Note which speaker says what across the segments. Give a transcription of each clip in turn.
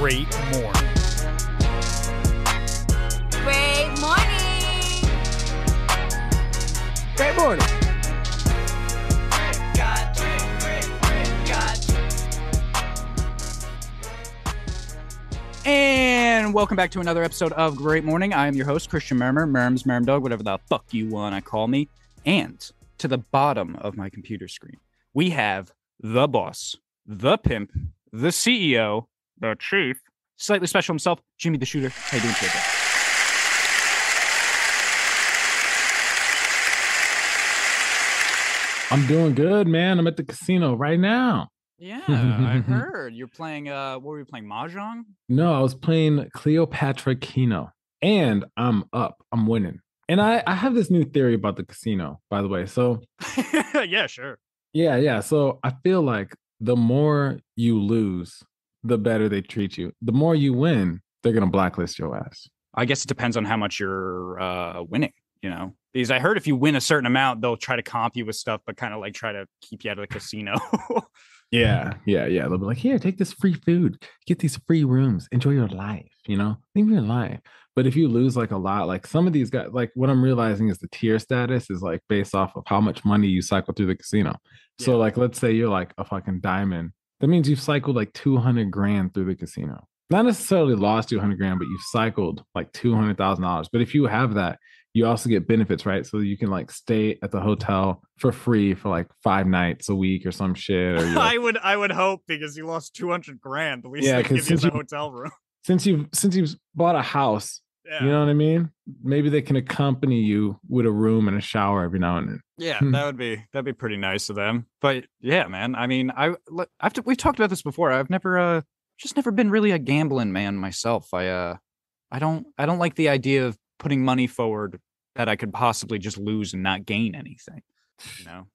Speaker 1: great morning.
Speaker 2: Great morning.
Speaker 3: Great morning.
Speaker 1: And welcome back to another episode of Great Morning. I am your host, Christian Murms, Dog, whatever the fuck you want to call me. And to the bottom of my computer screen, we have the boss, the pimp, the CEO, the chief, slightly special himself, Jimmy the Shooter. How you doing today, bro?
Speaker 3: I'm doing good, man. I'm at the casino right now.
Speaker 1: Yeah, I heard. You're playing, what were you playing, Mahjong?
Speaker 3: No, I was playing Cleopatra Keno, and I'm up. I'm winning. And I have this new theory about the casino, by the way. So,
Speaker 1: Yeah, sure.
Speaker 3: yeah. So I feel like the more you lose, the better they treat you. The more you win, they're going to blacklist your ass.
Speaker 1: I guess it depends on how much you're winning, you know? Because I heard if you win a certain amount, they'll try to comp you with stuff, but kind of like try to keep you out of the casino.
Speaker 3: Yeah. They'll be like, here, take this free food, get these free rooms, enjoy your life, live your life. But if you lose like a lot, like some of these guys, like what I'm realizing is the tier status is like based off of how much money you cycle through the casino. Yeah. So like, let's say you're like a fucking diamond. That means you've cycled like 200 grand through the casino. Not necessarily lost 200 grand, but you've cycled like $200,000. But if you have that, you also get benefits, right? So you can like stay at the hotel for free for like 5 nights a week or some shit. Or
Speaker 1: I would hope, because you lost 200 grand. At least
Speaker 3: yeah,
Speaker 1: they give you the hotel room.
Speaker 3: Since you've bought a house, yeah. You know what I mean? Maybe they can accompany you with a room and a shower every now and then.
Speaker 1: Yeah, that'd be pretty nice of them. But yeah, man. I mean, we've talked about this before. I've never been really a gambling man myself. I don't like the idea of putting money forward that I could possibly just lose and not gain anything.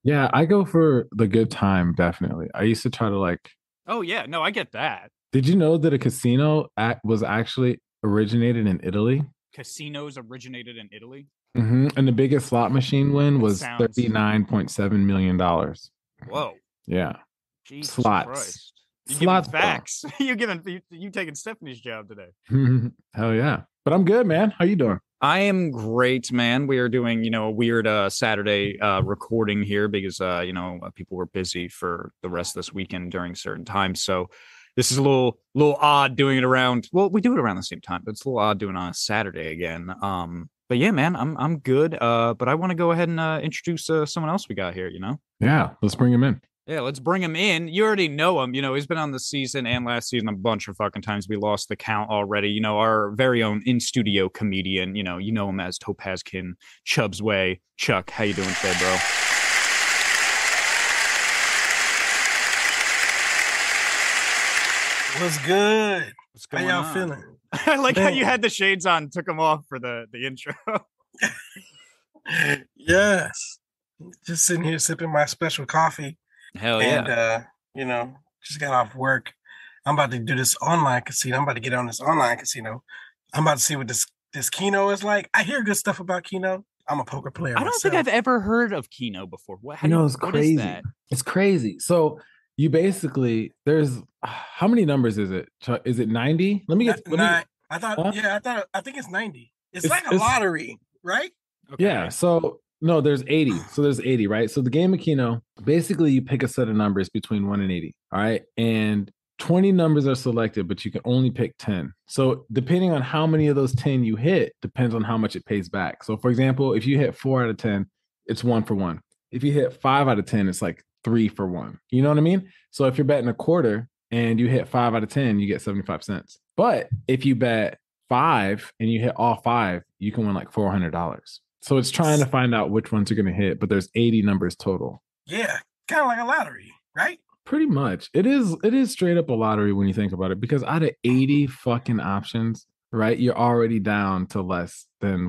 Speaker 3: Yeah, I go for the good time, definitely. I used to try to like.
Speaker 1: Oh yeah, no, I get that.
Speaker 3: Did you know that a casino was actually originated in Italy?
Speaker 1: Casinos originated in Italy?
Speaker 3: Mm-hmm. And the biggest slot machine win was $39.7 million.
Speaker 1: Whoa.
Speaker 3: Yeah.
Speaker 1: Jesus
Speaker 3: Slots.
Speaker 1: Christ. You
Speaker 3: Slots,
Speaker 1: giving facts. You taking Stephanie's job today.
Speaker 3: Hell yeah. But I'm good, man. How you doing?
Speaker 1: I am great, man. We are doing, a weird Saturday recording here because, people were busy for the rest of this weekend during certain times. So this is a little odd doing it around. Well, we do it around the same time, but it's a little odd doing it on a Saturday again. But yeah, man, I'm good. But I want to go ahead and introduce someone else we got here.
Speaker 3: Yeah, let's bring him in.
Speaker 1: Yeah, let's bring him in. You already know him. He's been on this season and last season a bunch of fucking times. We lost the count already. Our very own in-studio comedian. You know him as Topazkin, Chubb's Way. Chuck, how you doing today, bro?
Speaker 4: What's good?
Speaker 1: How
Speaker 4: y'all feeling?
Speaker 1: I like how you had the shades on, took them off for the intro.
Speaker 4: Yes. Just sitting here sipping my special coffee.
Speaker 1: Hell yeah.
Speaker 4: And, just got off work. I'm about to do this online casino. I'm about to get on this online casino. I'm about to see what this Keno is like. I hear good stuff about Keno. I'm a poker player.
Speaker 1: I don't think I've ever heard of Keno before.
Speaker 3: It's crazy. What is that? It's crazy. So you basically, there's, how many numbers is it? Is it 90? Let me get.
Speaker 4: I think it's 90. It's like a lottery, right?
Speaker 3: Okay. Yeah. So no, there's 80. So there's 80, right? So the game of Keno, basically you pick a set of numbers between 1 and 80. All right. And 20 numbers are selected, but you can only pick 10. So depending on how many of those 10 you hit, depends on how much it pays back. So for example, if you hit 4 out of 10, it's 1 for 1. If you hit 5 out of 10, it's like 3 for 1. You know what I mean? So if you're betting a quarter and you hit 5 out of 10, you get 75 cents. But if you bet 5 and you hit all 5, you can win like $400. So it's trying to find out which ones you're going to hit, but there's 80 numbers total.
Speaker 4: Yeah, kind of like a lottery, right?
Speaker 3: Pretty much. It is straight up a lottery when you think about it, because out of 80 fucking options, right, you're already down to less than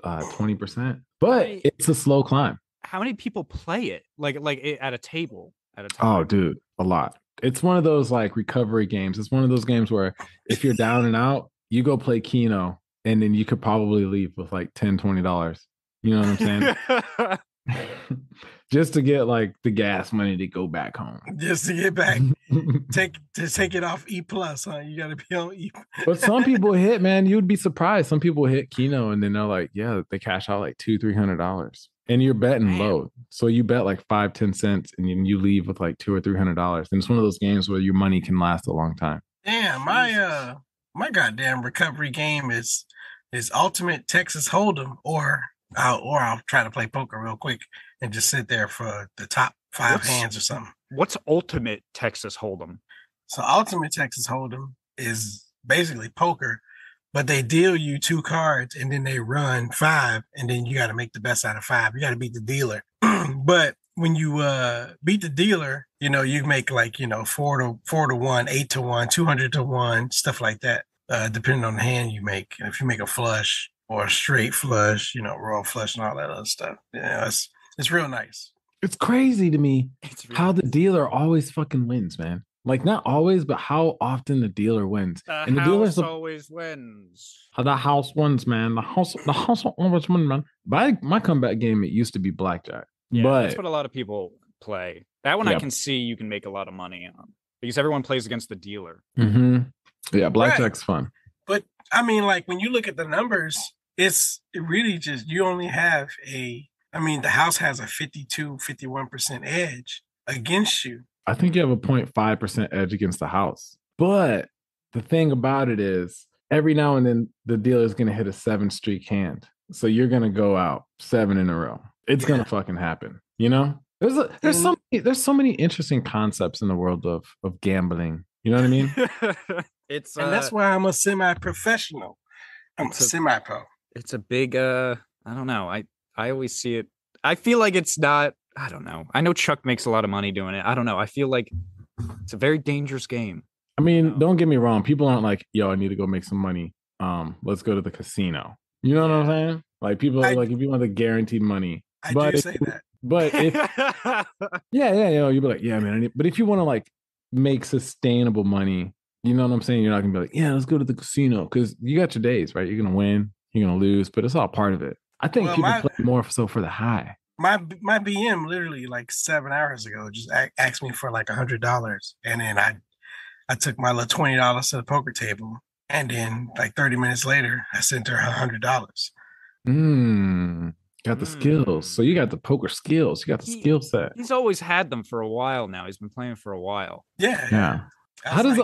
Speaker 3: 20%. But it's a slow climb.
Speaker 1: How many people play it? Like at a table? At a time?
Speaker 3: Oh, dude, a lot. It's one of those like recovery games. It's one of those games where if you're down and out, you go play Keno, and then you could probably leave with like $10, $20. You know what I'm saying? just to get like the gas money to go back home.
Speaker 4: Just to get back. Take it off E plus, huh? You gotta be on E.
Speaker 3: But some people hit, man. You'd be surprised. Some people hit Keno and then they're like, yeah, they cash out like $200-300. And you're betting low. So you bet like 5-10 cents and then you leave with like $200 or $300. And it's one of those games where your money can last a long time.
Speaker 4: Damn, my goddamn recovery game is Ultimate Texas Hold'em, or I'll try to play poker real quick and just sit there for the top 5 hands or something.
Speaker 1: What's Ultimate Texas Hold'em?
Speaker 4: So Ultimate Texas Hold'em is basically poker, but they deal you 2 cards and then they run 5, and then you got to make the best out of 5. You got to beat the dealer. But when you beat the dealer, you make like 4 to 1, 8 to 1, 200 to 1, stuff like that. Depending on the hand you make. If you make a flush or a straight flush, royal flush and all that other stuff. Yeah, it's real nice.
Speaker 3: It's crazy to me how the dealer always fucking wins, man. Like not always, but how often the dealer wins.
Speaker 1: And the house always wins.
Speaker 3: The house wins, man. The house always wins, man. My comeback game, it used to be blackjack.
Speaker 1: Yeah,
Speaker 3: but
Speaker 1: that's what a lot of people play. That one I can see you can make a lot of money on because everyone plays against the dealer.
Speaker 3: Mm-hmm. Yeah, blackjack's fun.
Speaker 4: But I mean, like when you look at the numbers, it really just, you only have the house has a 51% edge against you.
Speaker 3: I think you have a 0.5% edge against the house. But the thing about it is every now and then the dealer is going to hit a 7-streak hand. So you're going to go out 7 in a row. It's going to fucking happen. There's so many interesting concepts in the world of gambling. You know what I mean?
Speaker 4: And that's why I'm a semi-professional. I'm a semi-pro.
Speaker 1: It's a big I don't know. I always see it. I feel like it's not, I don't know. I know Chuck makes a lot of money doing it. I don't know. I feel like it's a very dangerous game.
Speaker 3: I mean, don't get me wrong. People aren't like, yo, I need to go make some money. Let's go to the casino. You know what I'm saying? Like people are like, if you want the guaranteed money.
Speaker 4: I do say that.
Speaker 3: But if you'd be like, yeah, man. But if you want to like make sustainable money, you know what I'm saying? You're not gonna be like, yeah, let's go to the casino because you got your days, right? You're gonna win, you're gonna lose, but it's all part of it. I think people play more so for the high.
Speaker 4: My BM literally like 7 hours ago just asked me for like $100, and then I took my little $20 to the poker table, and then like 30 minutes later, I sent her $100.
Speaker 3: Got the skills. So you got the poker skills. You got the skill set.
Speaker 1: He's always had them for a while now. He's been playing for a while.
Speaker 3: Yeah. How does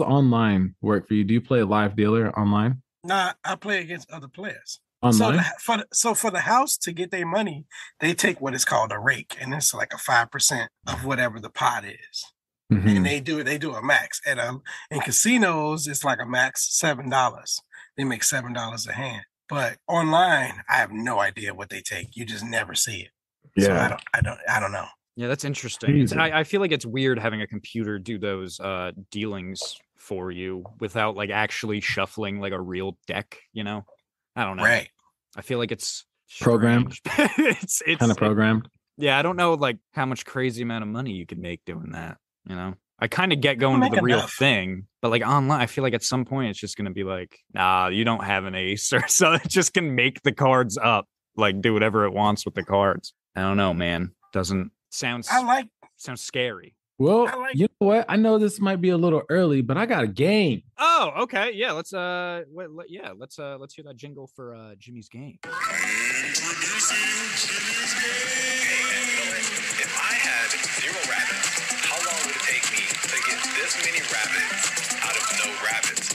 Speaker 3: online work for you? Do you play live dealer online?
Speaker 4: Nah, I play against other players.
Speaker 3: Online?
Speaker 4: So for the house to get their money, they take what is called a rake, and it's like a 5% of whatever the pot is. Mm-hmm. And they do a max. In casinos, it's like a max $7. They make $7 a hand. But online, I have no idea what they take. You just never see it.
Speaker 3: Yeah.
Speaker 4: So I don't know.
Speaker 1: Yeah, that's interesting. I feel like it's weird having a computer do those dealings for you without like actually shuffling like a real deck, I don't know.
Speaker 4: Right.
Speaker 1: I feel like it's
Speaker 3: programmed.
Speaker 1: it's
Speaker 3: kind of programmed.
Speaker 1: Yeah, I don't know like how much crazy amount of money you could make doing that, I kind of get going to the real thing, but like online, I feel like at some point it's just going to be like, nah, you don't have an ace, or so it just can make the cards up, like do whatever it wants with the cards. I don't know, man. Sounds scary.
Speaker 3: Well, you know what? I know this might be a little early, but I got a game.
Speaker 1: Oh, okay. Yeah, let's hear that jingle for Jimmy's game.
Speaker 5: Introducing Jimmy's game. If I had 0 rabbits, how long would it take me to get this many rabbits out of no rabbits?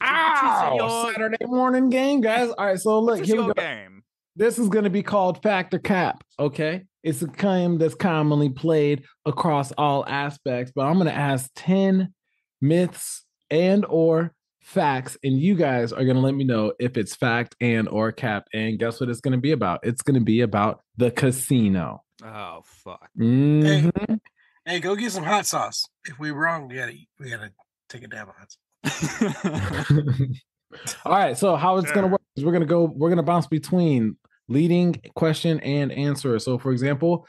Speaker 3: Ow! Saturday morning game, guys. All right, so look, here we go.
Speaker 1: Game.
Speaker 3: This is going to be called Fact or Cap, okay? It's a game that's commonly played across all aspects, but I'm going to ask 10 myths and or facts, and you guys are going to let me know if it's fact and or cap. And guess what it's going to be about? It's going to be about the casino.
Speaker 1: Oh, fuck.
Speaker 3: Mm-hmm.
Speaker 4: Hey, go get some hot sauce. If we're wrong, we gotta take a dab of hot sauce.
Speaker 3: All right, so how it's going to work is we're going to bounce between leading question and answer. So for example,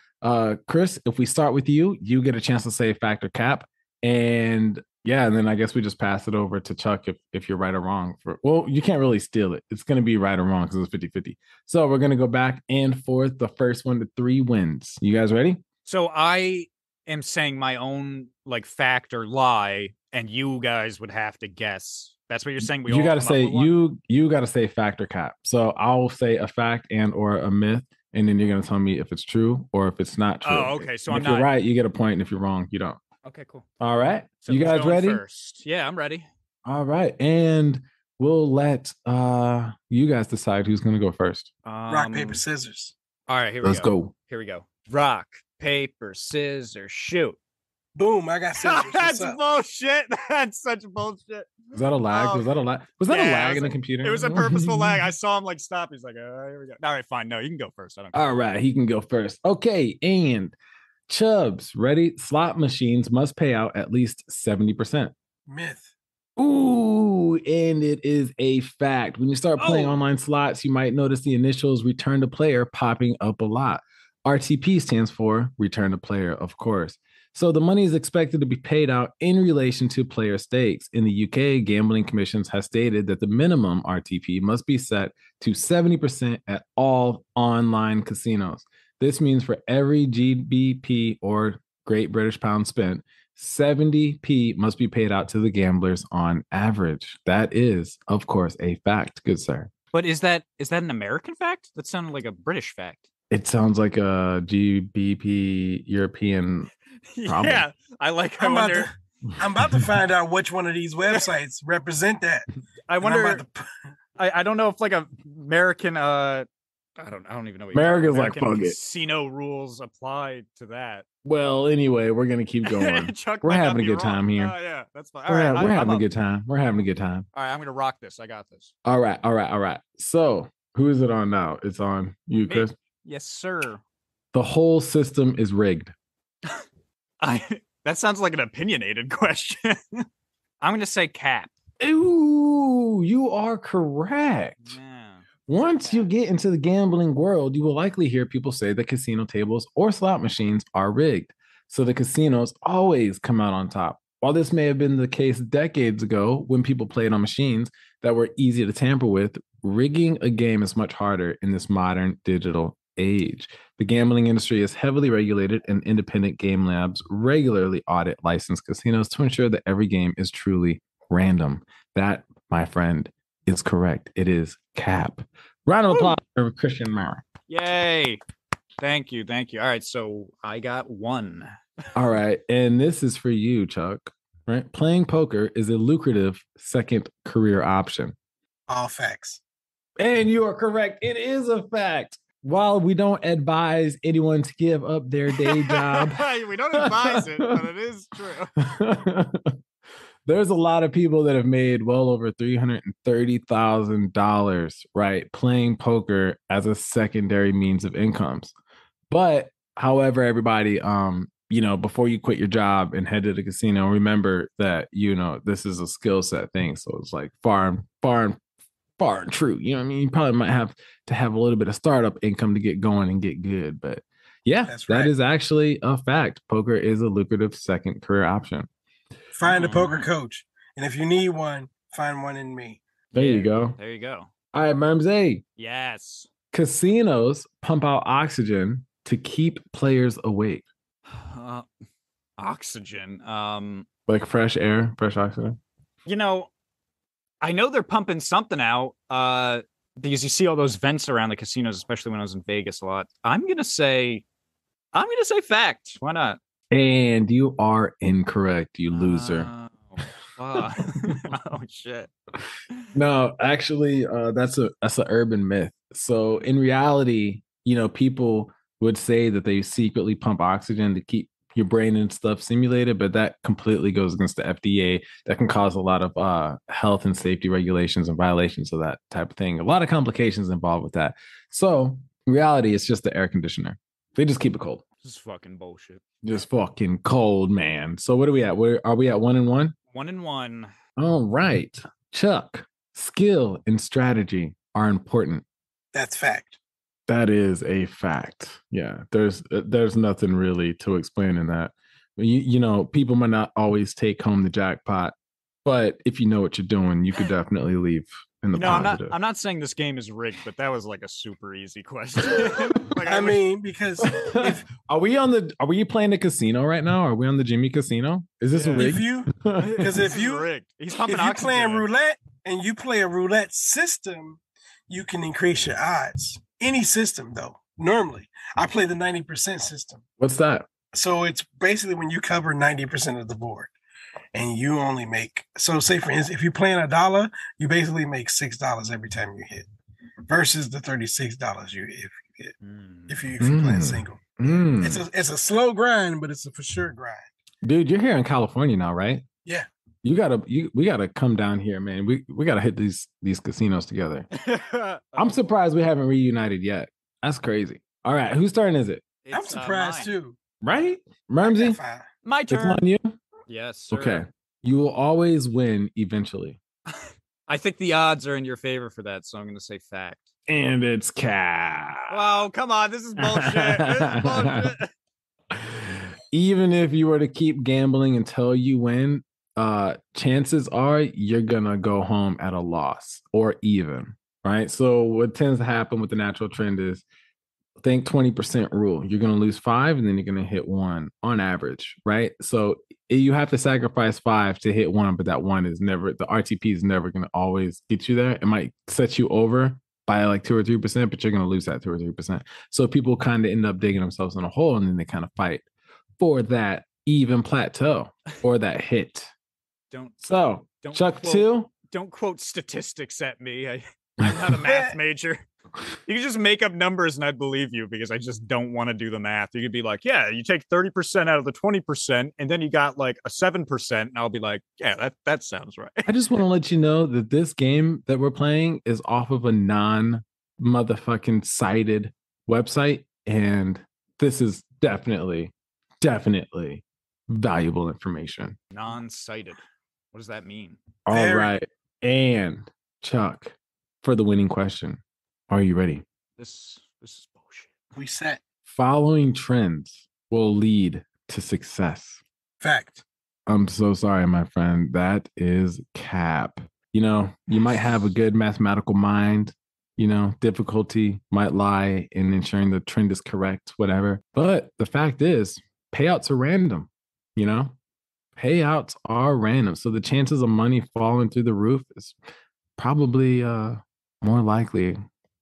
Speaker 3: Chris, if we start with you, you get a chance to say fact or cap, and Yeah, and then I guess we just pass it over to Chuck if you're right or wrong. Well, you can't really steal it. It's going to be right or wrong because it's 50-50. So we're going to go back and forth. The first one to 3 wins. You guys ready?
Speaker 1: So I am saying my own like fact or lie, and you guys would have to guess. That's what you're saying.
Speaker 3: You got to say you got to say fact or cap. So I'll say a fact and or a myth, and then you're going to tell me if it's true or if it's not true.
Speaker 1: Oh, okay. So
Speaker 3: if you're right, you get a point, and if you're wrong, you don't.
Speaker 1: Okay, cool.
Speaker 3: All right.
Speaker 1: So
Speaker 3: you guys ready?
Speaker 1: First? Yeah, I'm ready.
Speaker 3: All right. And we'll let you guys decide who's going to go first.
Speaker 4: Rock, paper, scissors.
Speaker 1: All right,
Speaker 3: Let's go.
Speaker 1: Here we go. Rock, paper, scissors, shoot.
Speaker 4: Boom, I got scissors.
Speaker 1: That's bullshit. That's such bullshit.
Speaker 3: Was that a lag? Was that a lag? Was that a lag in the computer?
Speaker 1: It was a purposeful lag. I saw him like stop. He's like, here we go. All right, fine. No, you can go first. I don't care.
Speaker 3: All right, he can go first. Okay, and Chubbs, ready? Slot machines must pay out at least 70%.
Speaker 4: Myth.
Speaker 3: Ooh, and it is a fact. When you start playing online slots, you might notice the initials return to player popping up a lot. RTP stands for return to player, of course. So the money is expected to be paid out in relation to player stakes. In the UK, gambling commissions have stated that the minimum RTP must be set to 70% at all online casinos. This means for every GBP or Great British Pound spent, 70p must be paid out to the gamblers on average. That is, of course, a fact, good sir.
Speaker 1: But is that an American fact? That sounded like a British fact.
Speaker 3: It sounds like a GBP European problem.
Speaker 1: Yeah, I
Speaker 4: wonder. I'm about to find out which one of these websites represent that.
Speaker 1: I wonder. I don't know if like a American. I don't even know. What
Speaker 3: America's like fuck it.
Speaker 1: Casino rules apply to that.
Speaker 3: Well, anyway, we're gonna keep going.
Speaker 1: We're
Speaker 3: having a good time here.
Speaker 1: Yeah, that's fine.
Speaker 3: We're having a good time. We're having a good time.
Speaker 1: All right, I'm gonna rock this. I got this.
Speaker 3: All right. So, who is it on now? It's on you, Chris.
Speaker 1: Yes, sir.
Speaker 3: The whole system is rigged.
Speaker 1: That sounds like an opinionated question. I'm gonna say cap.
Speaker 3: Ooh, you are correct.
Speaker 1: Yeah.
Speaker 3: Once you get into the gambling world, you will likely hear people say that casino tables or slot machines are rigged. So the casinos always come out on top. While this may have been the case decades ago when people played on machines that were easy to tamper with, rigging a game is much harder in this modern digital age. The gambling industry is heavily regulated, and independent game labs regularly audit licensed casinos to ensure that every game is truly random. That, my friend, is correct. It is cap. Round of applause for Christian Mara.
Speaker 1: Yay. Thank you. All right, so I got one.
Speaker 3: All right, and this is for you, Chuck. Right? Playing poker is a lucrative second career option.
Speaker 4: All facts.
Speaker 3: And you are correct. It is a fact. While we don't advise anyone to give up their day job,
Speaker 1: we don't advise it, but it is true.
Speaker 3: There's a lot of people that have made well over $330,000, right, playing poker as a secondary means of incomes. But however, everybody, before you quit your job and head to the casino, remember that, this is a skill set thing. So it's like far and true. You know what I mean? You probably might have to have a little bit of startup income to get going and get good. But yeah, that's right. That is actually a fact. Poker is a lucrative second career option.
Speaker 4: Find a poker coach. And if you need one, find one in me.
Speaker 3: There you go.
Speaker 1: There you go.
Speaker 3: All right, Murms.
Speaker 1: Yes.
Speaker 3: Casinos pump out oxygen to keep players awake.
Speaker 1: Oxygen.
Speaker 3: Like fresh air, fresh oxygen.
Speaker 1: I know they're pumping something out because you see all those vents around the casinos, especially when I was in Vegas a lot. I'm gonna say fact. Why not?
Speaker 3: And you are incorrect, you loser.
Speaker 1: Oh shit.
Speaker 3: No, actually, that's an urban myth. So in reality, people would say that they secretly pump oxygen to keep your brain and stuff simulated, but that completely goes against the FDA. That can cause a lot of health and safety regulations and violations of that type of thing. A lot of complications involved with that. So in reality, it's just the air conditioner. They just keep it cold.
Speaker 1: This is fucking bullshit.
Speaker 3: Just fucking cold, man. So what are we at? Are we at 1-1?
Speaker 1: 1-1.
Speaker 3: All right. Chuck, skill and strategy are important.
Speaker 4: That's fact.
Speaker 3: That is a fact. Yeah, there's nothing really to explain in that. You know, people might not always take home the jackpot, but if you know what you're doing, you could definitely leave in the
Speaker 1: No,
Speaker 3: positive.
Speaker 1: I'm not saying this game is rigged, but that was like a super easy question. Like,
Speaker 4: I mean, because if
Speaker 3: Are we playing the casino right now? Are we on the Jimmy casino? Is this a
Speaker 1: Yeah.
Speaker 3: rig?
Speaker 4: if you because
Speaker 1: this
Speaker 4: if
Speaker 1: is
Speaker 4: you
Speaker 1: rigged, he's pumping
Speaker 4: if you
Speaker 1: oxygen.
Speaker 4: playing roulette and you play a roulette system, you can increase your odds. Any system though. Normally, I play the 90% system.
Speaker 3: What's that?
Speaker 4: So it's basically when you cover 90% of the board and you only make, so say for instance, if you're playing $1, you basically make $6 every time you hit versus the $36 you hit if you're playing single. It's a slow grind, but it's a for sure grind.
Speaker 3: Dude, you're here in California now, right?
Speaker 4: Yeah.
Speaker 3: We gotta come down here, man. We gotta hit these casinos together. I'm surprised we haven't reunited yet. That's crazy. All right, whose turn is it?
Speaker 4: I'm surprised too.
Speaker 3: Right?
Speaker 4: I
Speaker 3: Murmsy?
Speaker 4: got 5.
Speaker 1: My
Speaker 3: It's
Speaker 1: turn.
Speaker 3: on you?
Speaker 1: Yes, sir.
Speaker 3: Okay. You will always win eventually.
Speaker 1: I think the odds are in your favor for that, so I'm going to say fact.
Speaker 3: And it's cap.
Speaker 1: Wow, come on. This is bullshit. This is bullshit.
Speaker 3: Even if you were to keep gambling until you win, chances are you're gonna go home at a loss or even, right? So what tends to happen with the natural trend is think 20% rule. You're gonna lose 5 and then you're gonna hit 1 on average, right? So you have to sacrifice 5 to hit 1, but that 1 is never, the RTP is never gonna always get you there. It might set you over by like 2 or 3%, but you're gonna lose that 2 or 3%. So people kind of end up digging themselves in a hole and then they kind of fight for that even plateau or that hit.
Speaker 1: Don't
Speaker 3: Chuck
Speaker 1: quote,
Speaker 3: 2.
Speaker 1: Don't quote statistics at me. I'm not a math major. You can just make up numbers and I'd believe you because I just don't want to do the math. You could be like, yeah, you take 30% out of the 20% and then you got like a 7%. And I'll be like, yeah, that sounds right.
Speaker 3: I just want to let you know that this game that we're playing is off of a non-motherfucking cited website. And this is definitely valuable information.
Speaker 1: Non-cited. What does that mean?
Speaker 3: All right. And Chuck, for the winning question, are you ready?
Speaker 1: This is bullshit.
Speaker 4: We set.
Speaker 3: Following trends will lead to success.
Speaker 4: Fact.
Speaker 3: I'm so sorry, my friend. That is cap. You know, you might have a good mathematical mind. You know, difficulty might lie in ensuring the trend is correct, whatever. But the fact is, payouts are random. You know, payouts are random. So the chances of money falling through the roof is probably more likely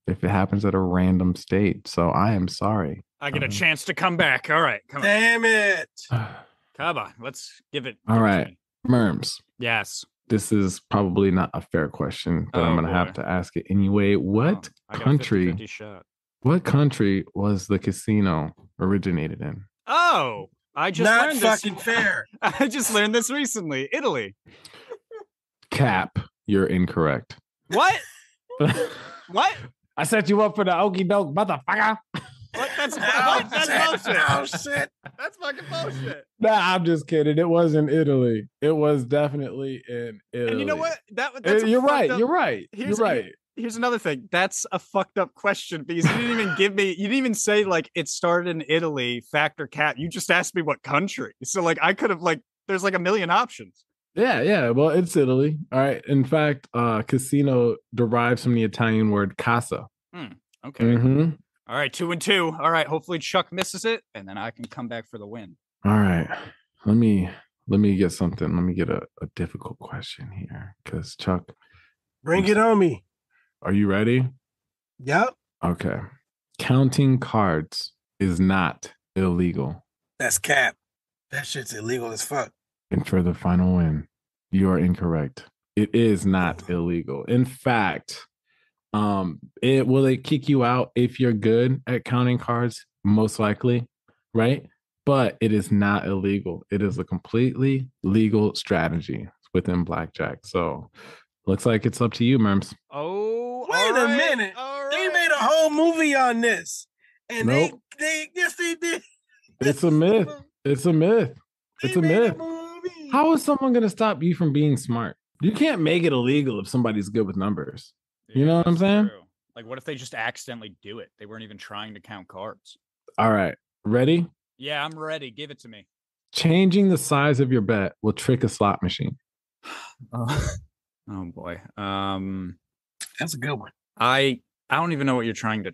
Speaker 3: if it happens at a random state. So I am sorry.
Speaker 1: I get a chance to come back. All right. Come on.
Speaker 4: Damn it.
Speaker 1: Come on. Let's give it.
Speaker 3: All
Speaker 1: give it to
Speaker 3: right.
Speaker 1: me.
Speaker 3: Murms.
Speaker 1: Yes.
Speaker 3: This is probably not a fair question, but I'm going to
Speaker 1: boy.
Speaker 3: have to ask it anyway. What
Speaker 1: I got a
Speaker 3: country
Speaker 1: 50-50 shot.
Speaker 3: What country was the casino originated in?
Speaker 1: Oh, I just
Speaker 4: Not
Speaker 1: learned
Speaker 4: fucking
Speaker 1: this.
Speaker 4: fair.
Speaker 1: I just learned this recently. Italy.
Speaker 3: Cap, you're incorrect.
Speaker 1: What? What?
Speaker 3: I set you up for the okie doke, motherfucker.
Speaker 1: What? That's bullshit.
Speaker 4: Oh shit.
Speaker 1: That's fucking bullshit.
Speaker 3: Nah, I'm just kidding. It was in Italy. It was definitely in Italy.
Speaker 1: And you know what? That's a
Speaker 3: You're
Speaker 1: fucked
Speaker 3: right.
Speaker 1: up-
Speaker 3: You're right. You're
Speaker 1: Here's-
Speaker 3: right.
Speaker 1: Here's another thing. That's a fucked up question because you didn't even give me. You didn't even say like it started in Italy. Fact or cat? You just asked me what country. So like I could have like. There's like a million options.
Speaker 3: Yeah. Well, it's Italy. All right. In fact, casino derives from the Italian word casa.
Speaker 1: Okay.
Speaker 3: Mm-hmm.
Speaker 1: All right. 2-2. All right. Hopefully Chuck misses it, and then I can come back for the win.
Speaker 3: All right. Let me get something. Let me get a difficult question here. Because Chuck,
Speaker 4: Bring it on me.
Speaker 3: are you ready?
Speaker 4: Yep.
Speaker 3: Okay. Counting cards is not illegal.
Speaker 4: That's cap. That shit's illegal as fuck.
Speaker 3: And for the final win, you are incorrect. It is not illegal. In fact, it kick you out if you're good at counting cards, most likely, right? But it is not illegal. It is a completely legal strategy within blackjack. So looks like it's up to you, Murms.
Speaker 1: Oh,
Speaker 4: Wait
Speaker 1: all
Speaker 4: a
Speaker 1: right,
Speaker 4: minute.
Speaker 1: all
Speaker 4: They
Speaker 1: right.
Speaker 4: made a whole movie on this. And
Speaker 3: Nope.
Speaker 4: they yes they did.
Speaker 3: It's a myth. It's a myth. It's a
Speaker 4: They made
Speaker 3: myth.
Speaker 4: movie.
Speaker 3: How is someone going to stop you from being smart? You can't make it illegal if somebody's good with numbers. You know what I'm
Speaker 1: that's
Speaker 3: saying?
Speaker 1: true. Like, what if they just accidentally do it? They weren't even trying to count cards.
Speaker 3: All right. Ready?
Speaker 1: Yeah, I'm ready. Give it to me.
Speaker 3: Changing the size of your bet will trick a slot machine.
Speaker 1: Oh, oh boy.
Speaker 4: That's a good one.
Speaker 1: I don't even know what you're trying to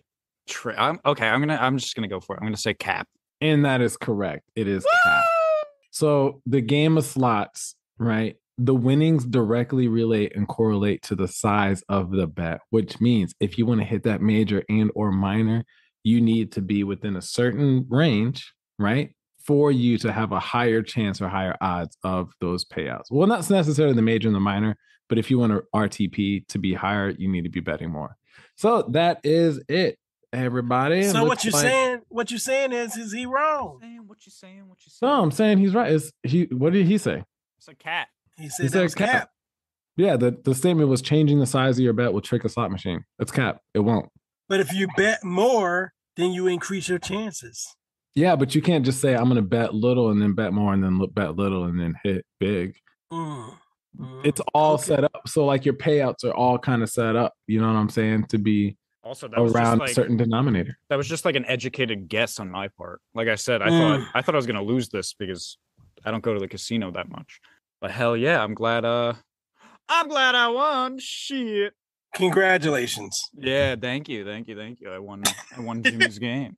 Speaker 1: I'm just gonna go for it. I'm gonna say cap.
Speaker 3: And that is correct. It is cap. So the game of slots, right? The winnings directly relate and correlate to the size of the bet, which means if you want to hit that major and or minor, you need to be within a certain range, right? For you to have a higher chance or higher odds of those payouts. Well, not necessarily the major and the minor, but if you want a RTP to be higher, you need to be betting more. So that is it, everybody.
Speaker 4: So what you're saying? What you're saying is he wrong?
Speaker 1: What you saying?
Speaker 3: No, I'm saying he's right. What did he say?
Speaker 1: It's a cat.
Speaker 4: He said that was cap.
Speaker 3: Yeah, the statement was changing the size of your bet will trick a slot machine. It's cap. It won't.
Speaker 4: But if you bet more, then you increase your chances.
Speaker 3: Yeah, but you can't just say I'm going to bet little and then bet more and then bet little and then hit big. It's all set up. So like your payouts are all kind of set up. You know what I'm saying? To be
Speaker 1: also that was
Speaker 3: around
Speaker 1: like,
Speaker 3: a certain denominator.
Speaker 1: That was just like an educated guess on my part. Like I said, I thought I was going to lose this because I don't go to the casino that much. But hell yeah, I'm glad I won. Shit.
Speaker 4: Congratulations.
Speaker 1: Yeah, thank you. I won Jimmy's game.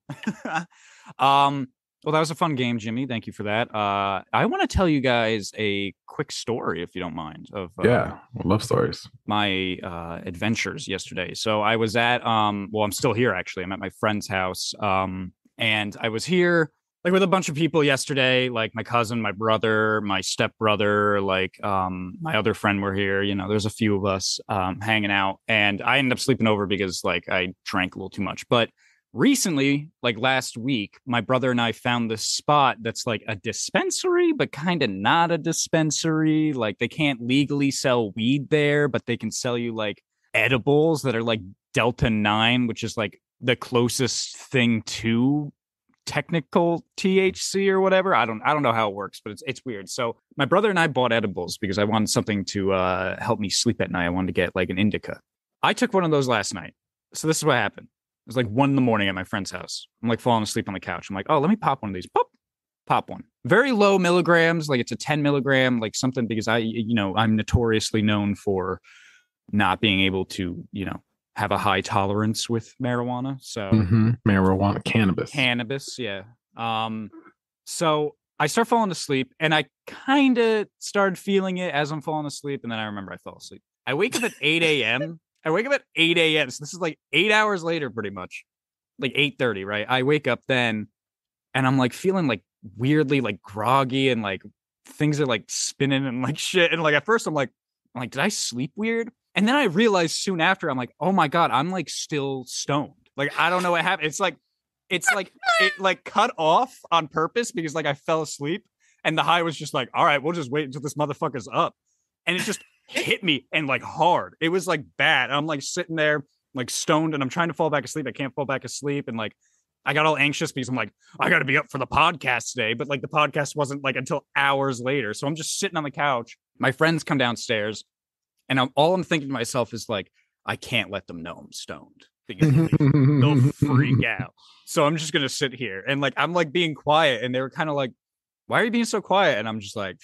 Speaker 1: Well, that was a fun game, Jimmy. Thank you for that. I want to tell you guys a quick story, if you don't mind.
Speaker 3: I love stories.
Speaker 1: My adventures yesterday. So I was at I'm still here actually. I'm at my friend's house. And I was here like with a bunch of people yesterday, like my cousin, my brother, my stepbrother, like my other friend were here. You know, there's a few of us hanging out, and I ended up sleeping over because like I drank a little too much. But recently, like last week, my brother and I found this spot that's like a dispensary, but kind of not a dispensary. Like they can't legally sell weed there, but they can sell you like edibles that are like Delta 9, which is like the closest thing to technical THC or whatever. I don't know how it works, but it's weird. So my brother and I bought edibles because I wanted something to help me sleep at night. I wanted to get like an indica. I took one of those last night. So this is what happened. It was like 1 a.m. at my friend's house. I'm like falling asleep on the couch. I'm like, oh, let me pop one of these. Pop one. Very low milligrams. Like it's a 10 milligram, like something, because I'm notoriously known for not being able to, have a high tolerance with marijuana. So
Speaker 3: marijuana, cannabis.
Speaker 1: Yeah. So I start falling asleep, and I kind of started feeling it as I'm falling asleep, and then I remember I fell asleep. I wake up at 8 a.m. So this is like 8 hours later, pretty much, like 8:30, right? I wake up then, and I'm like feeling like weirdly like groggy, and like things are like spinning and like shit. And like at first I'm like, did I sleep weird? And then I realized soon after, I'm like, oh my God, I'm like still stoned. Like, I don't know what happened. It's like it like cut off on purpose because like I fell asleep, and the high was just like, all right, we'll just wait until this motherfucker's up. And it just hit me, and like hard. It was like bad. I'm like sitting there like stoned, and I'm trying to fall back asleep. I can't fall back asleep. And like, I got all anxious because I'm like, I got to be up for the podcast today. But like the podcast wasn't like until hours later. So I'm just sitting on the couch. My friends come downstairs, and all I'm thinking to myself is like, I can't let them know I'm stoned because they'll freak out. So I'm just going to sit here, and like, I'm like being quiet, and they were kind of like, why are you being so quiet? And I'm just like,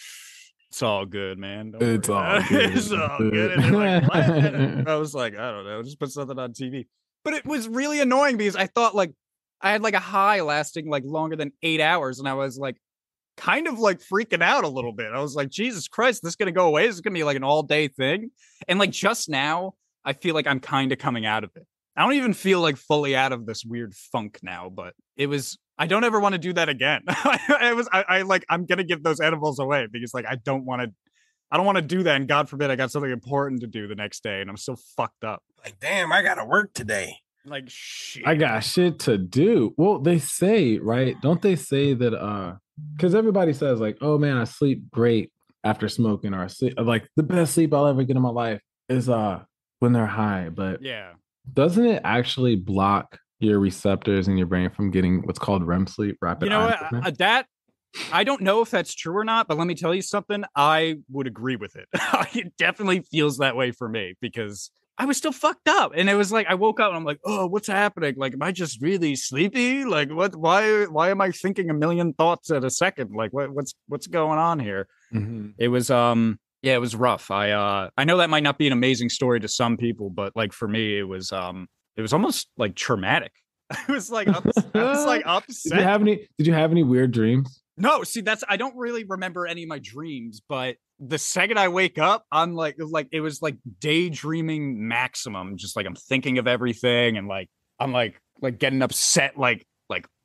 Speaker 1: it's all good, man.
Speaker 3: It's all good.
Speaker 1: It's all good. And they're like, what? I was like, I don't know, just put something on TV. But it was really annoying because I thought like I had like a high lasting like longer than 8 hours, and I was like kind of like freaking out a little bit. I was like, Jesus Christ, this is gonna go away. This is gonna be like an all day thing. And like just now, I feel like I'm kind of coming out of it. I don't even feel like fully out of this weird funk now, but I don't ever want to do that again. I'm gonna give those edibles away because like I don't want to do that. And God forbid I got something important to do the next day, and I'm so fucked up.
Speaker 4: Like, damn, I gotta work today.
Speaker 1: Like, shit.
Speaker 3: I got shit to do. Well, they say, right? Don't they say that because everybody says like, oh man, I sleep great after smoking, or I sleep like the best sleep I'll ever get in my life is when they're high. But
Speaker 1: yeah,
Speaker 3: doesn't it actually block your receptors in your brain from getting what's called REM sleep, rapid eye movement?
Speaker 1: That I don't know if that's true or not, but let me tell you something. I would agree with it. It definitely feels that way for me because I was still fucked up. And it was like, I woke up and I'm like, oh, what's happening? Like, am I just really sleepy? Like, why am I thinking a million thoughts at a second? Like, what's going on here?
Speaker 3: Mhm.
Speaker 1: It was, yeah, it was rough. I know that might not be an amazing story to some people, but like for me, it was almost like traumatic. I was like, I was like upset.
Speaker 3: Did you have any weird dreams?
Speaker 1: No, see, I don't really remember any of my dreams, but the second I wake up, I'm like it was like daydreaming maximum. Just like I'm thinking of everything, and like I'm like getting upset, like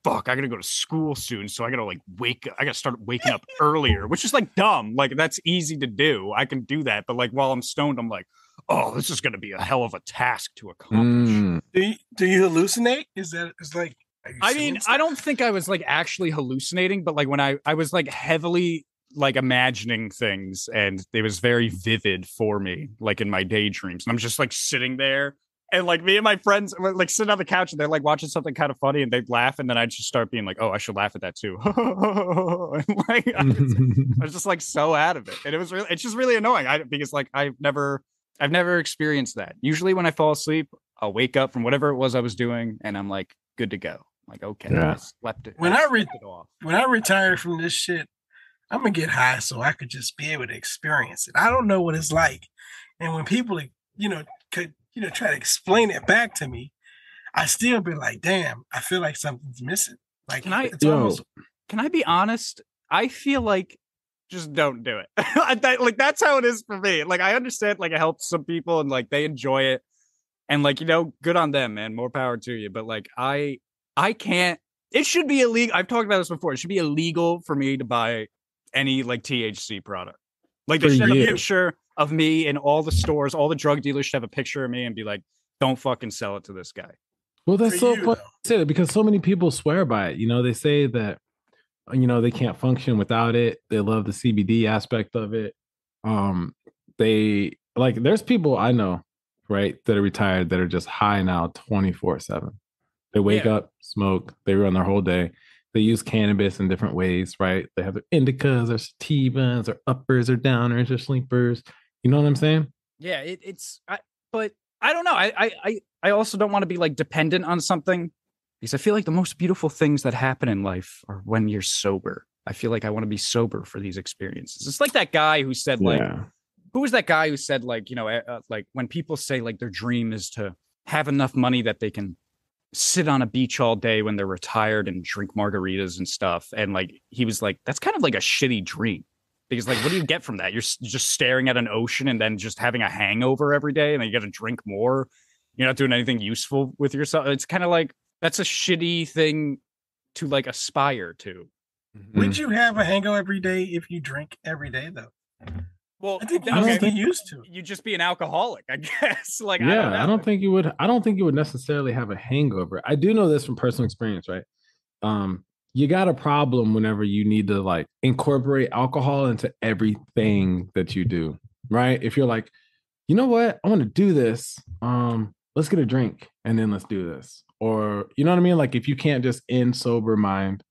Speaker 1: fuck, I gotta go to school soon, so I gotta start waking up earlier, which is like dumb. Like that's easy to do. I can do that, but like while I'm stoned, I'm like, oh, this is gonna be a hell of a task to accomplish.
Speaker 4: Do you hallucinate? It's like.
Speaker 1: I mean, I don't think I was like actually hallucinating, but like when I was like heavily like imagining things, and it was very vivid for me, like in my daydreams. And I'm just like sitting there, and like me and my friends were like sitting on the couch, and they're like watching something kind of funny, and they'd laugh, and then I'd just start being like, oh, I should laugh at that too. And like I was just like so out of it, and it's just really annoying. Because like I've never experienced that. Usually when I fall asleep, I'll wake up from whatever it was I was doing, and I'm like good to go. Like, okay,
Speaker 3: Yeah.
Speaker 1: I slept it.
Speaker 4: When
Speaker 1: I
Speaker 4: I
Speaker 1: slept it off.
Speaker 4: When I retire from this shit, I'm gonna get high so I could just be able to experience it. I don't know what it's like, and when people, could try to explain it back to me, I still be like, damn, I feel like something's missing. Like,
Speaker 1: Can I-
Speaker 4: it's almost.
Speaker 1: Can I be honest? I feel like just don't do it. Like that's how it is for me. Like I understand, like it helps some people, and like they enjoy it, and like good on them, man. More power to you. But like I can't. It should be illegal. I've talked about this before. It should be illegal for me to buy any like THC product. Like they should have a picture of me in all the stores. All the drug dealers should have a picture of me and be like, "Don't fucking sell it to this guy."
Speaker 3: Well, that's
Speaker 4: For
Speaker 3: so
Speaker 4: you,
Speaker 3: funny to say that, because so many people swear by it. They say that they can't function without it. They love the CBD aspect of it. They like there's people I know, right, that are retired that are just high now 24/7. They wake up, smoke, they run their whole day. They use cannabis in different ways, right? They have their indicas or sativas or uppers or downers or sleepers. You know what I'm saying?
Speaker 1: Yeah, but I don't know. I also don't want to be like dependent on something, because I feel like the most beautiful things that happen in life are when you're sober. I feel like I want to be sober for these experiences. It's like that guy who said like, who was that guy who said like, like when people say like their dream is to have enough money that they can sit on a beach all day when they're retired and drink margaritas and stuff. And like, he was like, that's kind of like a shitty dream, because like, what do you get from that? You're just staring at an ocean and then just having a hangover every day, and then you got to drink more. You're not doing anything useful with yourself. It's kind of like, that's a shitty thing to like aspire to.
Speaker 4: Would you have a hangover every day if you drink every day, though?
Speaker 1: Well,
Speaker 4: I think you just get used to it.
Speaker 1: You just be an alcoholic, I guess. Like,
Speaker 3: I don't think you would. I don't think you would necessarily have a hangover. I do know this from personal experience, right? You got a problem whenever you need to like incorporate alcohol into everything that you do, right? If you're like, you know what, I want to do this. Let's get a drink and then let's do this. Or you know what I mean? Like if you can't just in sober mind,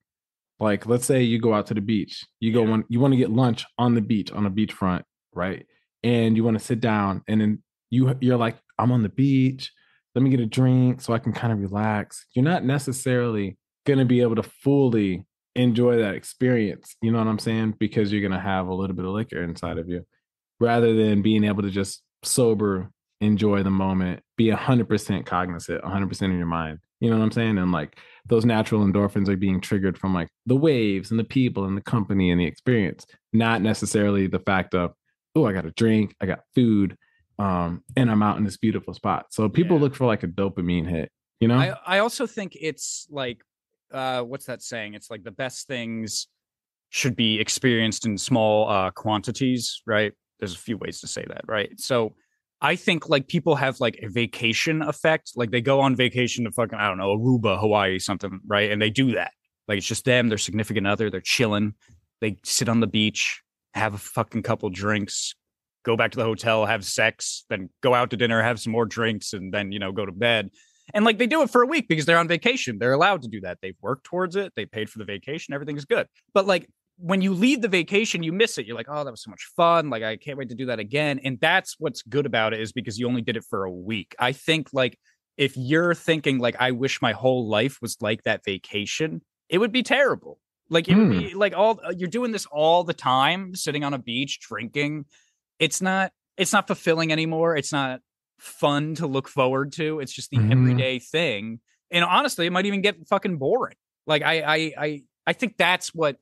Speaker 3: like let's say you go out to the beach, you want to get lunch on the beach, on a beachfront, right? And you want to sit down, and then you're like, I'm on the beach, let me get a drink so I can kind of relax. You're not necessarily going to be able to fully enjoy that experience. You know what I'm saying? Because you're going to have a little bit of liquor inside of you, rather than being able to just sober, enjoy the moment, be 100% cognizant, 100% in your mind. You know what I'm saying? And like those natural endorphins are being triggered from like the waves and the people and the company and the experience, not necessarily the fact of, oh, I got a drink, I got food, and I'm out in this beautiful spot. So people look for like a dopamine hit, you know?
Speaker 1: I also think it's like, what's that saying? It's like the best things should be experienced in small quantities, right? There's a few ways to say that, right? So I think like people have like a vacation effect. Like they go on vacation to fucking, I don't know, Aruba, Hawaii, something, right? And they do that. Like it's just them, their significant other, they're chilling. They sit on the beach, have a fucking couple drinks, go back to the hotel, have sex, then go out to dinner, have some more drinks, and then, go to bed. And like they do it for a week because they're on vacation. They're allowed to do that. They've worked towards it. They paid for the vacation. Everything is good. But like when you leave the vacation, you miss it. You're like, oh, that was so much fun. Like, I can't wait to do that again. And that's what's good about it, is because you only did it for a week. I think like if you're thinking like, I wish my whole life was like that vacation, it would be terrible. Like it would be like you're doing this all the time, sitting on a beach, drinking. It's not fulfilling anymore. It's not fun to look forward to. It's just the everyday thing. And honestly, it might even get fucking boring. Like I think that's what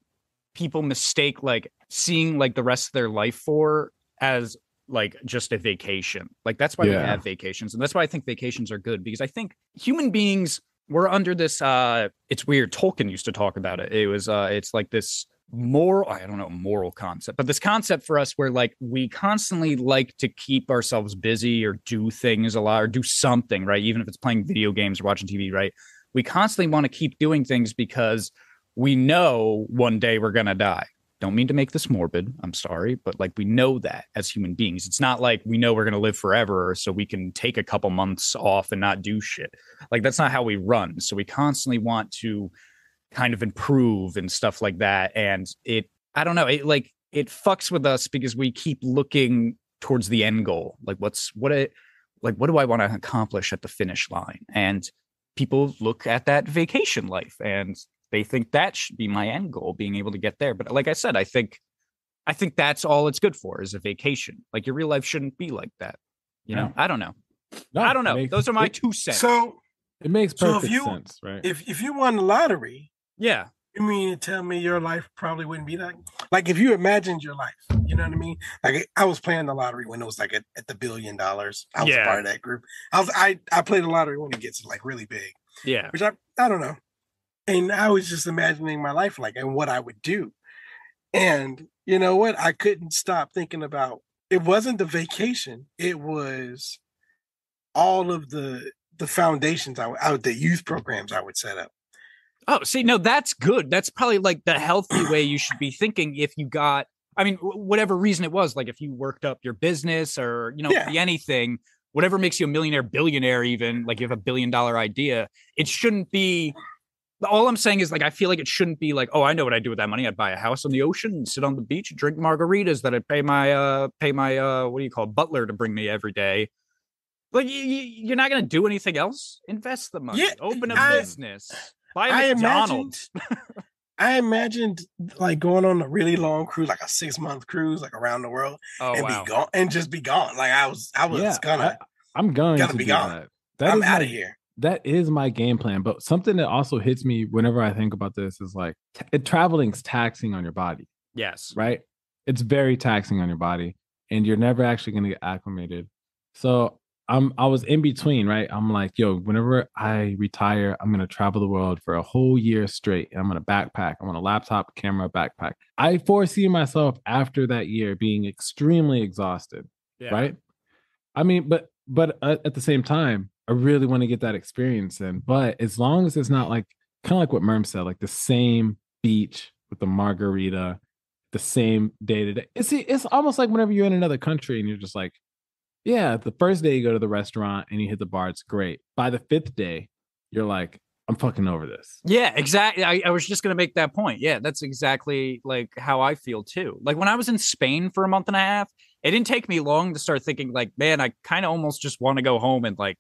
Speaker 1: people mistake like seeing like the rest of their life for, as like just a vacation. Like that's why we have vacations. And that's why I think vacations are good, because I think human beings, we're under this it's weird. Tolkien used to talk about it. It was it's like this moral concept, but this concept for us where like we constantly like to keep ourselves busy or do things a lot or do something, right? Even if it's playing video games or watching TV, right? We constantly want to keep doing things because we know one day we're going to die. Don't mean to make this morbid. I'm sorry. But like, we know that as human beings, it's not like we know we're going to live forever, so we can take a couple months off and not do shit. Like, that's not how we run. So we constantly want to kind of improve and stuff like that. And I don't know, it fucks with us because we keep looking towards the end goal. Like, what do I want to accomplish at the finish line? And people look at that vacation life and they think that should be my end goal, being able to get there. But like I said, I think that's all it's good for, is a vacation. Like, your real life shouldn't be like that. You know, I don't know.
Speaker 3: No,
Speaker 1: I don't know. Those are my 2 cents.
Speaker 4: So
Speaker 3: it makes perfect sense, right?
Speaker 4: If you won the lottery,
Speaker 1: yeah.
Speaker 4: You mean to tell me your life probably wouldn't be like if you imagined your life, you know what I mean? Like, I was playing the lottery when it was like at the $1 billion. I was a part of that group. I played the lottery when it gets like really big.
Speaker 1: Yeah.
Speaker 4: Which I don't know. And I was just imagining my life like, and what I would do. And you know what? I couldn't stop thinking about, it wasn't the vacation. It was all of the foundations, the youth programs I would set up.
Speaker 1: Oh, see, no, that's good. That's probably like the healthy way you should be thinking. If you got, I mean, whatever reason it was, like if you worked up your business or, you know, be anything, whatever makes you a millionaire, billionaire, even like you have $1 billion idea, it shouldn't be. All I'm saying is, like, I feel like it shouldn't be like, oh, I know what I'd do with that money. I'd buy a house on the ocean and sit on the beach, drink margaritas that I'd pay my what do you call it, butler to bring me every day. Like, you're not going to do anything else. Invest the money. Open a business. Buy a McDonald's.
Speaker 4: I imagined like going on a really long cruise, like a 6-month cruise, like around the world, be gone and just be gone. Like I'm going to be gone. I'm out of here.
Speaker 3: That is my game plan. But something that also hits me whenever I think about this is like, traveling's taxing on your body.
Speaker 1: Yes.
Speaker 3: Right? It's very taxing on your body, and you're never actually going to get acclimated. So I was in between, right? I'm like, yo, whenever I retire, I'm going to travel the world for a whole year straight. I'm going to backpack. I want a laptop, camera, backpack. I foresee myself after that year being extremely exhausted, right? I mean, but at the same time, I really want to get that experience in. But as long as it's not like, kind of like what Murms said, like the same beach with the margarita, the same day to day. It's almost like whenever you're in another country and you're just like, yeah, the first day you go to the restaurant and you hit the bar, it's great. By the 5th day, you're like, I'm fucking over this.
Speaker 1: Yeah, exactly. I was just going to make that point. Yeah, that's exactly like how I feel too. Like when I was in Spain for a month and a half, it didn't take me long to start thinking like, man, I kind of almost just want to go home and like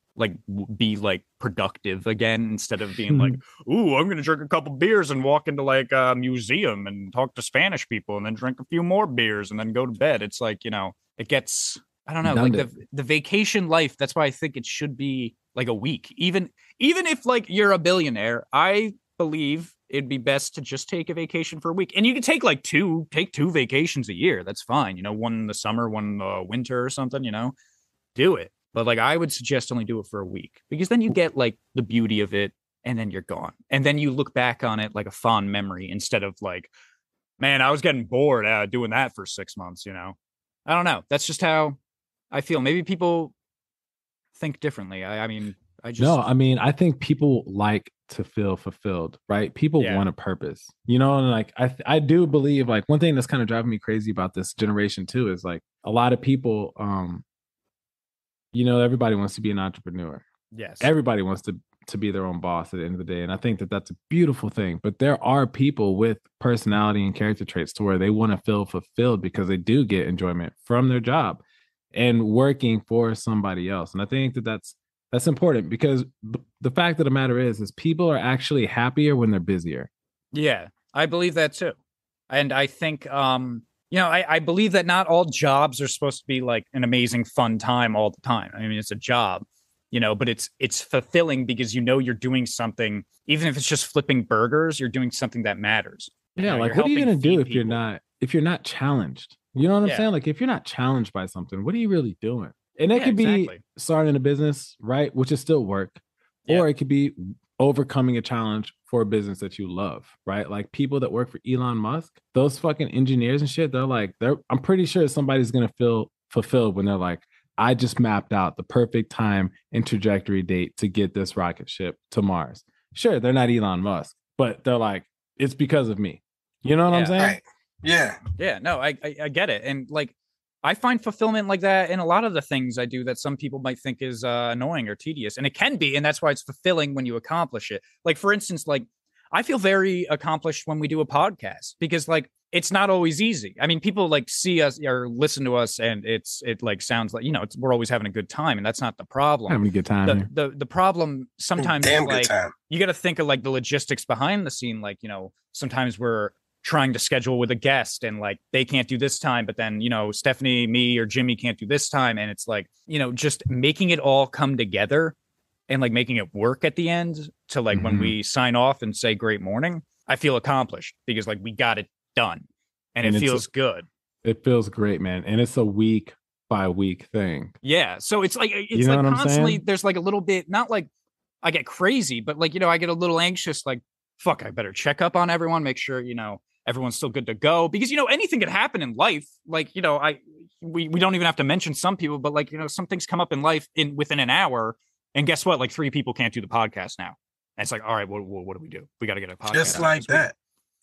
Speaker 1: be like productive again, instead of being like, ooh, I'm going to drink a couple beers and walk into like a museum and talk to Spanish people and then drink a few more beers and then go to bed. It's like, you know, it gets, I don't know, like the vacation life. That's why I think it should be like a week. Even if like you're a billionaire, I believe it'd be best to just take a vacation for a week. And you can take two vacations a year. That's fine. You know, one in the summer, one in the winter or something, you know, do it. But like, I would suggest only do it for a week, because then you get like the beauty of it and then you're gone. And then you look back on it like a fond memory, instead of like, man, I was getting bored doing that for 6 months, you know? I don't know. That's just how I feel. Maybe people think differently. I mean,
Speaker 3: I think people like to feel fulfilled, right? People want a purpose, you know? And like, I do believe like one thing that's kind of driving me crazy about this generation too, is like a lot of people, you know, everybody wants to be an entrepreneur.
Speaker 1: Yes.
Speaker 3: Everybody wants to to be their own boss at the end of the day. And I think that that's a beautiful thing. But there are people with personality and character traits to where they want to feel fulfilled because they do get enjoyment from their job and working for somebody else. And I think that that's important because the fact of the matter is people are actually happier when they're busier.
Speaker 1: Yeah, I believe that too. And I think, I believe that not all jobs are supposed to be like an amazing fun time all the time. I mean, it's a job, but it's fulfilling because you're doing something, even if it's just flipping burgers, you're doing something that matters.
Speaker 3: Yeah, like what are you going to do if you're not challenged? You know what I'm saying? Like if you're not challenged by something, what are you really doing? And it could be starting a business, right? Which is still work. Or it could be overcoming a challenge for a business that you love, right? Like people that work for Elon Musk, those fucking engineers and shit, I'm pretty sure somebody's going to feel fulfilled when they're like, I just mapped out the perfect time and trajectory date to get this rocket ship to Mars. Sure, they're not Elon Musk, but they're like, it's because of me. You know what I'm saying?
Speaker 4: Right. Yeah.
Speaker 1: Yeah, no, I get it. And like, I find fulfillment like that in a lot of the things I do that some people might think is annoying or tedious. And it can be. And that's why it's fulfilling when you accomplish it. Like, for instance, like I feel very accomplished when we do a podcast because like it's not always easy. I mean, people like see us or listen to us and it like sounds like, we're always having a good time. And that's not the problem.
Speaker 3: Having a good time.
Speaker 1: The problem sometimes is like, you got to think of like the logistics behind the scene. Like, sometimes we're trying to schedule with a guest and like they can't do this time, but then Stephanie, me, or Jimmy can't do this time, and it's like just making it all come together and like making it work at the end to like when we sign off and say great morning, I feel accomplished because like we got it done and it feels good.
Speaker 3: It feels great, man, and it's a week by week thing.
Speaker 1: Yeah, so it's like constantly there's like a little bit, not like I get crazy, but like I get a little anxious, like fuck, I better check up on everyone, make sure everyone's still good to go because anything could happen in life. Like we don't even have to mention some people, but like some things come up in life within an hour, and guess what? Like 3 people can't do the podcast now. And it's like, all right, what do we do? We got to get a podcast
Speaker 4: just like that.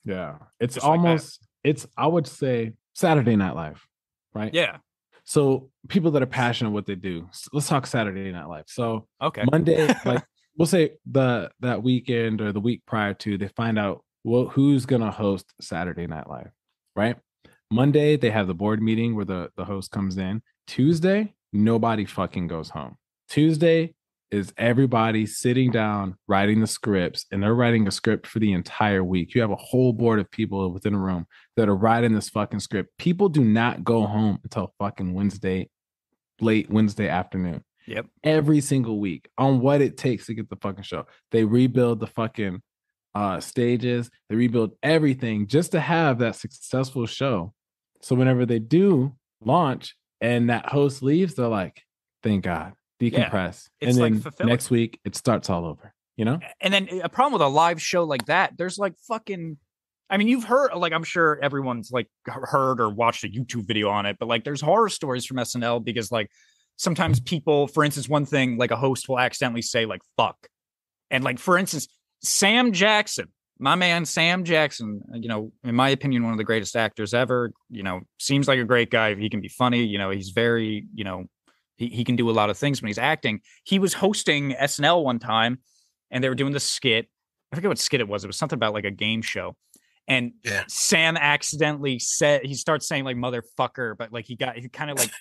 Speaker 3: Yeah, it's almost I would say Saturday Night Live, right?
Speaker 1: Yeah.
Speaker 3: So people that are passionate what they do. Let's talk Saturday Night Live. So
Speaker 1: okay,
Speaker 3: Monday, like we'll say that weekend or the week prior to, they find out who's gonna host Saturday Night Live, right? Monday they have the board meeting where the host comes in. Tuesday, nobody fucking goes home. Tuesday is everybody sitting down writing the scripts, and they're writing a script for the entire week. You have a whole board of people within a room that are writing this fucking script. People do not go home until fucking late Wednesday afternoon.
Speaker 1: Yep.
Speaker 3: Every single week on what it takes to get the fucking show. They rebuild the fucking stages, they rebuild everything just to have that successful show. So whenever they do launch and that host leaves, they're like, thank God, decompress.
Speaker 1: Yeah,
Speaker 3: and
Speaker 1: like
Speaker 3: then
Speaker 1: fulfilling.
Speaker 3: Next week it starts all over,
Speaker 1: And then a problem with a live show like that, there's like fucking, I mean, you've heard, like, I'm sure everyone's like heard or watched a YouTube video on it, but like there's horror stories from SNL because like sometimes people, for instance, one thing, like a host will accidentally say like fuck, and like for instance, Sam Jackson, my man, Sam Jackson, in my opinion, one of the greatest actors ever, seems like a great guy. He can be funny. He's very, he can do a lot of things when he's acting. He was hosting SNL one time and they were doing the skit. I forget what skit it was. It was something about like a game show. And Sam accidentally he starts saying like motherfucker, but like he kind of like,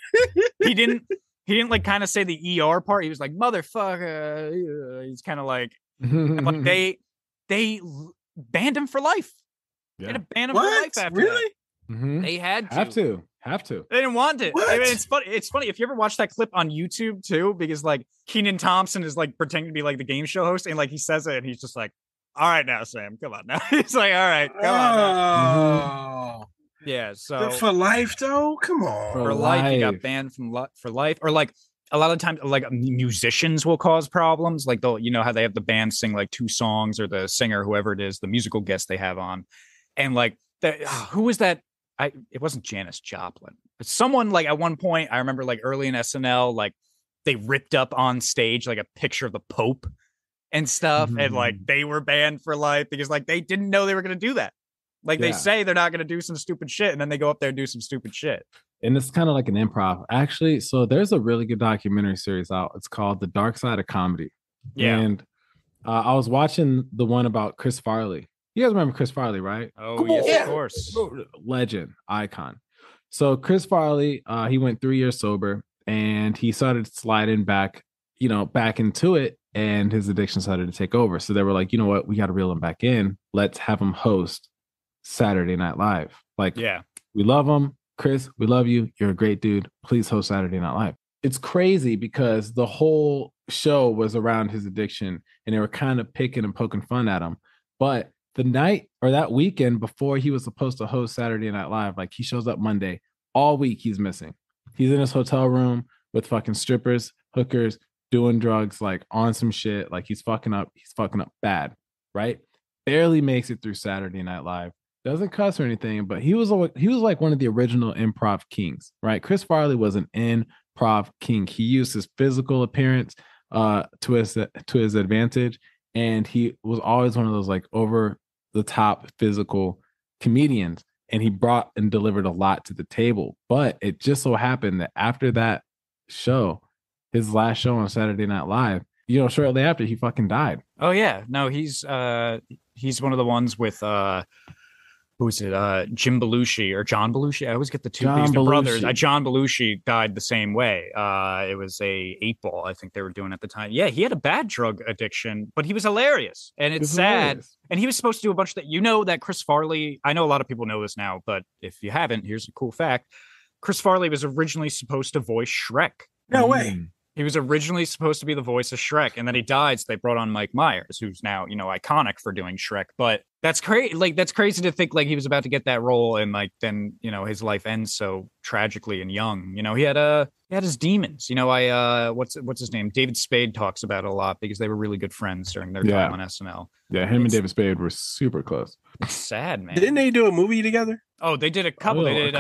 Speaker 1: he didn't like kind of say the ER part. He was like, motherfucker. He's kind of like, like they banned him for life.
Speaker 3: Yeah.
Speaker 1: They had to ban him for life after
Speaker 4: really?
Speaker 1: that.
Speaker 3: Mm-hmm.
Speaker 1: They had
Speaker 3: to. Have to.
Speaker 1: They didn't want it.
Speaker 4: What?
Speaker 1: I mean, it's funny if you ever watch that clip on YouTube too, because like Kenan Thompson is like pretending to be like the game show host, and like he says it, and he's just like, "All right, now, Sam, come on now." He's like, "All right, come on now." Yeah. So
Speaker 4: But for life though, come on.
Speaker 1: for life, you got banned for life, or like a lot of times, like musicians will cause problems. Like they'll, how they have the band sing like 2 songs, or the singer, whoever it is, the musical guest they have on, and like who was that? It wasn't Janis Joplin, but someone like at one point, I remember like early in SNL, like they ripped up on stage like a picture of the Pope and stuff, and like they were banned for life because like they didn't know they were going to do that. Like they say they're not going to do some stupid shit, and then they go up there and do some stupid shit.
Speaker 3: And it's kind of like an improv, actually. So there's a really good documentary series out. It's called The Dark Side of Comedy.
Speaker 1: Yeah.
Speaker 3: And I was watching the one about Chris Farley. You guys remember Chris Farley, right?
Speaker 1: Oh,
Speaker 3: Come
Speaker 1: yes,
Speaker 3: on.
Speaker 1: of course.
Speaker 3: Legend, icon. So Chris Farley, he went 3 years sober and he started sliding back, back into it, and his addiction started to take over. So they were like, you know what, we got to reel him back in. Let's have him host Saturday Night Live. Like,
Speaker 1: Yeah.
Speaker 3: we love him. Chris, we love you. You're a great dude. Please host Saturday Night Live. It's crazy because the whole show was around his addiction and they were kind of picking and poking fun at him. But the night or that weekend before he was supposed to host Saturday Night Live, like he shows up Monday, all week he's missing. He's in his hotel room with fucking strippers, hookers, doing drugs, like on some shit. Like he's fucking up bad, right? Barely makes it through Saturday Night Live. Doesn't cuss or anything, but he was like one of the original improv kings, right? Chris Farley was an improv king. He used his physical appearance to his advantage, and he was always one of those like over the top physical comedians, and he brought and delivered a lot to the table. But it just so happened that after that show, his last show on Saturday Night Live, shortly after, he fucking died.
Speaker 1: Oh yeah, no, he's one of the ones with who is it? Jim Belushi or John Belushi? I always get the two. These two brothers. John Belushi died the same way. It was a 8-ball, I think they were doing at the time. Yeah, he had a bad drug addiction, but he was hilarious, and it's sad. Hilarious. And he was supposed to do a bunch of that. That Chris Farley. I know a lot of people know this now, but if you haven't, here's a cool fact: Chris Farley was originally supposed to voice Shrek.
Speaker 4: No way.
Speaker 1: He was originally supposed to be the voice of Shrek, and then he died, so they brought on Mike Myers, who's now, iconic for doing Shrek. But that's crazy. Like, that's crazy to think like he was about to get that role, and like then his life ends so tragically and young. He had his demons. What's his name? David Spade talks about it a lot because they were really good friends during their time on SNL.
Speaker 3: Yeah, him and David Spade were super close.
Speaker 1: It's sad, man.
Speaker 4: Didn't they do a movie together?
Speaker 1: Oh, they did a couple. They did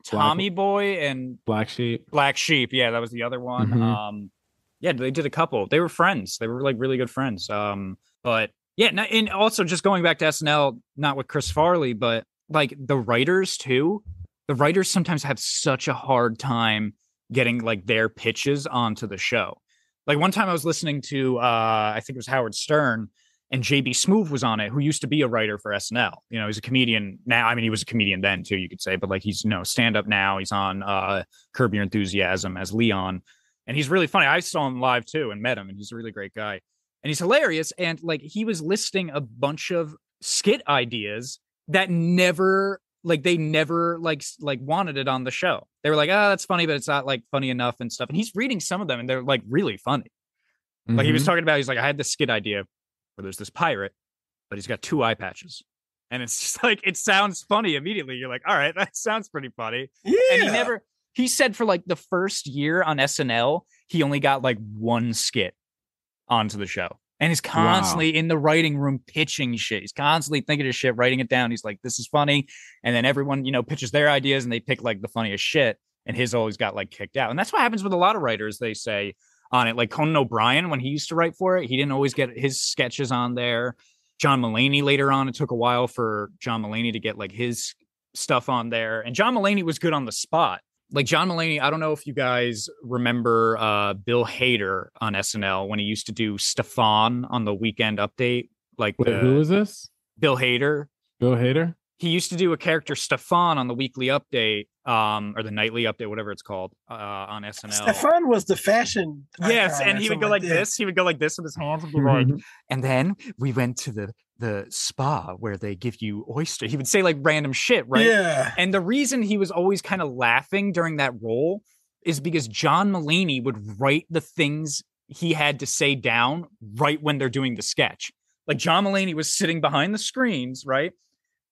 Speaker 1: Tommy Boy and
Speaker 3: Black Sheep.
Speaker 1: Black Sheep, yeah, that was the other one. Mm-hmm. Yeah, they did a couple. They were friends. They were like really good friends. But yeah, and also just going back to SNL, not with Chris Farley, but like the writers too. The writers sometimes have such a hard time getting like their pitches onto the show. Like one time I was listening to I think it was Howard Stern, and JB Smoove was on it, who used to be a writer for SNL. He's a comedian now. I mean, he was a comedian then too, you could say, but like he's stand up now. He's on Curb Your Enthusiasm as Leon, and he's really funny. I saw him live too and met him, and he's a really great guy, and he's hilarious. And like he was listing a bunch of skit ideas that never wanted it on the show. They were like, oh, that's funny, but it's not like funny enough and stuff. And he's reading some of them, and they're like really funny. Mm-hmm. Like he was talking about, he's like, I had this skit idea where there's this pirate, but he's got 2 eye patches. And it's just like, it sounds funny immediately. You're like, all right, that sounds pretty funny. Yeah. And he said for like the first year on SNL, he only got like 1 skit onto the show. And he's constantly in the writing room pitching shit. He's constantly thinking of shit, writing it down. He's like, this is funny. And then everyone, pitches their ideas and they pick like the funniest shit. And his always got like kicked out. And that's what happens with a lot of writers, they say, on it. Like Conan O'Brien, when he used to write for it, he didn't always get his sketches on there. John Mulaney later on, it took a while for John Mulaney to get like his stuff on there. And John Mulaney was good on the spot. Like John Mulaney, I don't know if you guys remember Bill Hader on SNL when he used to do Stefan on the Weekend Update. Like,
Speaker 3: who is this?
Speaker 1: Bill Hader.
Speaker 3: Bill Hader?
Speaker 1: He used to do a character Stefan on the Weekly Update, or the Nightly Update, whatever it's called, on SNL.
Speaker 4: Stefan was the fashion.
Speaker 1: Yes, and he would go like this. He would go like this with his hands and be like, and then we went to the spa where they give you oyster. He would say like random shit, right?
Speaker 4: Yeah.
Speaker 1: And the reason he was always kind of laughing during that role is because John Mulaney would write the things he had to say down right when they're doing the sketch. Like John Mulaney was sitting behind the screens, right,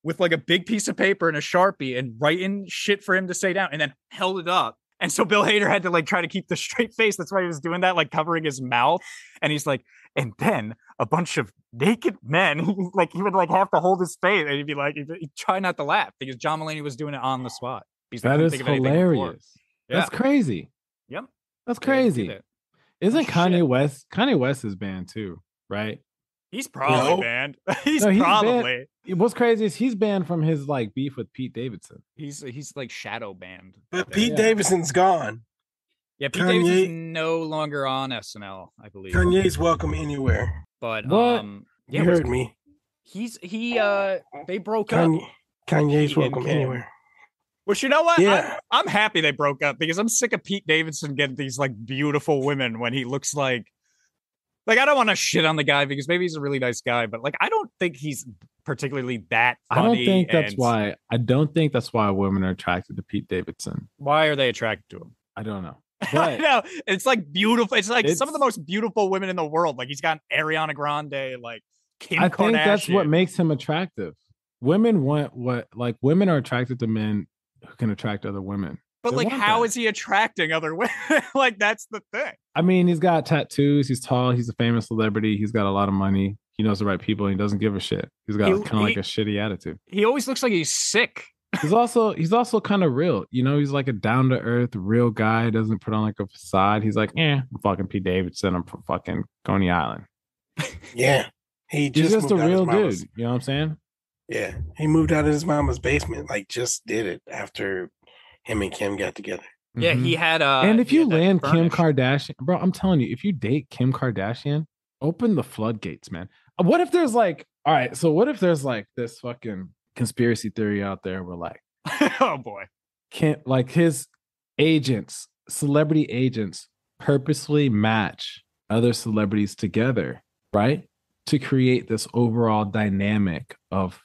Speaker 1: with like a big piece of paper and a Sharpie and writing shit for him to say down, and then held it up. And so Bill Hader had to like try to keep the straight face. That's why he was doing that, like covering his mouth. And he's like, and then a bunch of naked men, he would like have to hold his face, and he'd be like, he'd try not to laugh because John Mulaney was doing it on the spot.
Speaker 3: That is hilarious. Yeah. That's crazy.
Speaker 1: Yep.
Speaker 3: That's crazy. Isn't Kanye West? Kanye West is banned too, right?
Speaker 1: He's probably banned. He's probably.
Speaker 3: Banned. What's crazy is he's banned from his like beef with Pete Davidson.
Speaker 1: He's like shadow banned.
Speaker 4: But Pete Davidson's gone.
Speaker 1: Yeah, Pete Davidson's no longer on SNL, I believe.
Speaker 4: Kanye's welcome anywhere.
Speaker 1: But
Speaker 3: What?
Speaker 1: yeah,
Speaker 4: You heard me.
Speaker 1: they broke up.
Speaker 4: Kanye's
Speaker 1: He and
Speaker 4: welcome
Speaker 1: Kim.
Speaker 4: anywhere.
Speaker 1: Which, you know what?
Speaker 4: Yeah.
Speaker 1: I'm happy they broke up because I'm sick of Pete Davidson getting these like beautiful women when he looks like I don't want to shit on the guy because maybe he's a really nice guy, but like I don't think he's particularly that funny.
Speaker 3: I don't think that's why. I don't think that's why women are attracted to Pete Davidson.
Speaker 1: Why are they attracted to him?
Speaker 3: I don't know.
Speaker 1: I
Speaker 3: But
Speaker 1: know it's like beautiful. It's like some of the
Speaker 3: It's-
Speaker 1: most beautiful women in the world. Like he's got Ariana Grande, like Kim
Speaker 3: I
Speaker 1: Kardashian.
Speaker 3: think that's what makes him attractive. Women want women are attracted to men who can attract other women.
Speaker 1: But
Speaker 3: They
Speaker 1: like,
Speaker 3: want
Speaker 1: how
Speaker 3: that.
Speaker 1: is he attracting other women? Like that's the thing.
Speaker 3: I mean, he's got tattoos. He's tall. He's a famous celebrity. He's got a lot of money. He knows the right people. And he doesn't give a shit. He's got kind of like a shitty attitude.
Speaker 1: He always looks like he's sick.
Speaker 3: He's also kind of real. You know, he's like a down to earth, real guy. Doesn't put on like a facade. He's like, I'm fucking Pete Davidson. I'm from fucking Coney Island.
Speaker 4: Yeah.
Speaker 3: He's just a real dude. You know what I'm saying?
Speaker 4: Yeah. He moved out of his mama's basement. Like just did it after him and Kim got together.
Speaker 1: Yeah,
Speaker 3: Mhm.
Speaker 1: he had
Speaker 3: And if
Speaker 1: he
Speaker 3: you
Speaker 1: had that
Speaker 3: land Kim
Speaker 1: furnish.
Speaker 3: Kardashian, bro, I'm telling you, if you date Kim Kardashian, open the floodgates, man. What if there's like, all right, so what if there's like this fucking conspiracy theory out there where like
Speaker 1: Oh boy.
Speaker 3: like his agents, celebrity agents, purposely match other celebrities together, right? To create this overall dynamic of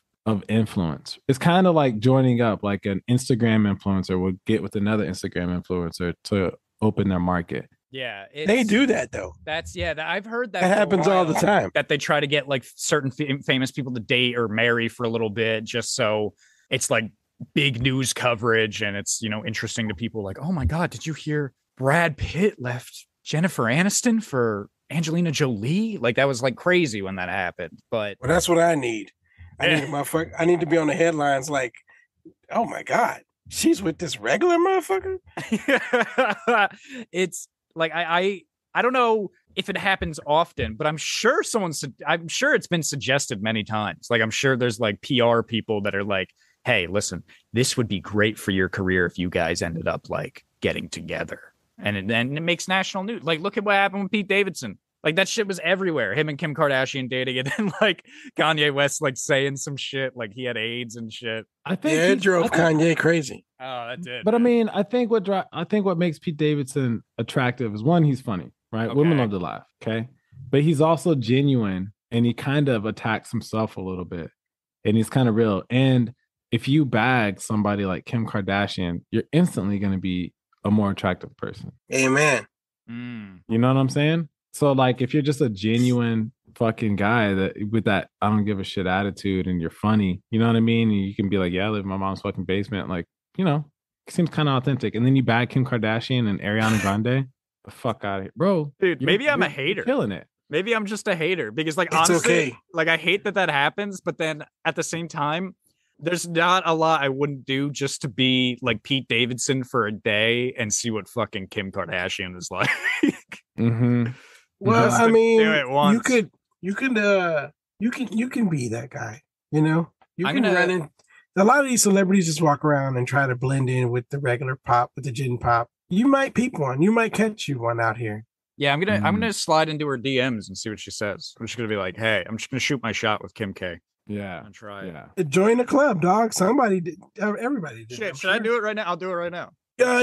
Speaker 3: influence. It's kind of like joining up, like an Instagram influencer would get with another Instagram influencer to open their market.
Speaker 1: Yeah,
Speaker 4: They do that though.
Speaker 1: I've heard that
Speaker 4: That
Speaker 1: for a
Speaker 4: happens all the
Speaker 1: while,
Speaker 4: time.
Speaker 1: that they try to get like certain famous people to date or marry for a little bit, just so it's like big news coverage and it's, you know, interesting to people. Like, oh my god, did you hear Brad Pitt left Jennifer Aniston for Angelina Jolie? Like that was like crazy when that happened. But
Speaker 4: Well, that's what I need. I
Speaker 1: Yeah.
Speaker 4: need a motherfucker. I need to be on the headlines like, oh my God, she's with this regular motherfucker.
Speaker 1: it's like I don't know if it happens often, but I'm sure it's been suggested many times. Like I'm sure there's like PR people that are like, hey, listen, this would be great for your career if you guys ended up like getting together. And then it makes national news. Like, look at what happened with Pete Davidson. Like that shit was everywhere. Him and Kim Kardashian dating, and then like Kanye West like saying some shit like he had AIDS and shit.
Speaker 3: I think
Speaker 4: Yeah, it drove Kanye crazy.
Speaker 1: Oh, that did.
Speaker 3: But I mean, I think what makes Pete Davidson attractive is one, he's funny, right? Women
Speaker 1: Okay.
Speaker 3: love to laugh, okay? But he's also genuine and he kind of attacks himself a little bit. And he's kind of real. And if you bag somebody like Kim Kardashian, you're instantly going to be a more attractive person.
Speaker 4: Amen.
Speaker 3: You know what I'm saying? So like if you're just a genuine fucking guy that with that I don't give a shit attitude and you're funny, you know what I mean? And you can be like, yeah, I live in my mom's fucking basement. Like, you know, it seems kind of authentic. And then you bag Kim Kardashian and Ariana Grande, the fuck out of here. Bro.
Speaker 1: Dude, maybe I'm a
Speaker 3: you're
Speaker 1: hater.
Speaker 3: Killing it.
Speaker 1: Maybe I'm just a hater because like
Speaker 4: It's
Speaker 1: honestly,
Speaker 4: okay.
Speaker 1: like I hate that happens, but then at the same time, there's not a lot I wouldn't do just to be like Pete Davidson for a day and see what fucking Kim Kardashian is like.
Speaker 3: Mm-hmm.
Speaker 4: Well,
Speaker 1: Just
Speaker 4: I
Speaker 1: to
Speaker 4: mean,
Speaker 1: do it once.
Speaker 4: you can be that guy. You know, you
Speaker 1: I'm
Speaker 4: can
Speaker 1: gonna-
Speaker 4: run in. A lot of these celebrities just walk around and try to blend in with the regular pop, with the gin pop. You might peep one. You might catch you one out here.
Speaker 1: Yeah, I'm gonna slide into her DMs and see what she says. I'm just gonna be like, hey, I'm just gonna shoot my shot with Kim K
Speaker 3: Yeah.
Speaker 1: and try it.
Speaker 3: Yeah.
Speaker 4: Join the club, dog. Somebody did. Everybody did.
Speaker 1: Shit, should I do it right now? I'll do it right now.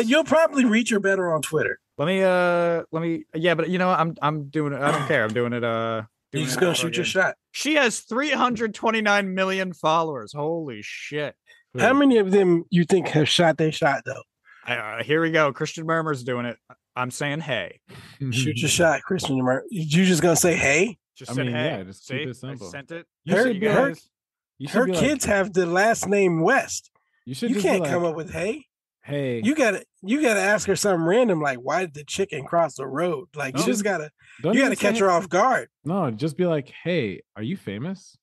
Speaker 4: You'll probably reach her better on Twitter.
Speaker 1: Let me yeah, but you know, I'm doing it. I don't care. I'm doing it.
Speaker 4: You're
Speaker 1: doing
Speaker 4: just
Speaker 1: it
Speaker 4: gonna shoot your
Speaker 1: again.
Speaker 4: shot.
Speaker 1: She has 329 million followers. Holy shit.
Speaker 4: How many of them you think have shot their shot though?
Speaker 1: Here we go. Christian Murmur's doing it. I'm saying hey.
Speaker 4: Shoot your shot, Christian. You just gonna say hey?
Speaker 1: Just
Speaker 3: I
Speaker 1: said
Speaker 3: mean,
Speaker 1: hey.
Speaker 3: yeah, just keep
Speaker 1: See?
Speaker 3: it simple.
Speaker 1: I sent it.
Speaker 3: You
Speaker 4: Her-
Speaker 3: should be
Speaker 4: her-
Speaker 3: like- you should
Speaker 4: Her
Speaker 3: be like-
Speaker 4: kids have the last name West.
Speaker 3: you should
Speaker 4: You
Speaker 3: just be
Speaker 4: can't
Speaker 3: like,
Speaker 4: come up with hey.
Speaker 3: hey,
Speaker 4: You gotta ask her something random like why did the chicken cross the road? Like
Speaker 3: No.
Speaker 4: you just gotta
Speaker 3: don't
Speaker 4: you
Speaker 3: even
Speaker 4: gotta
Speaker 3: say
Speaker 4: catch her off guard.
Speaker 3: No, just be like, hey, are you famous?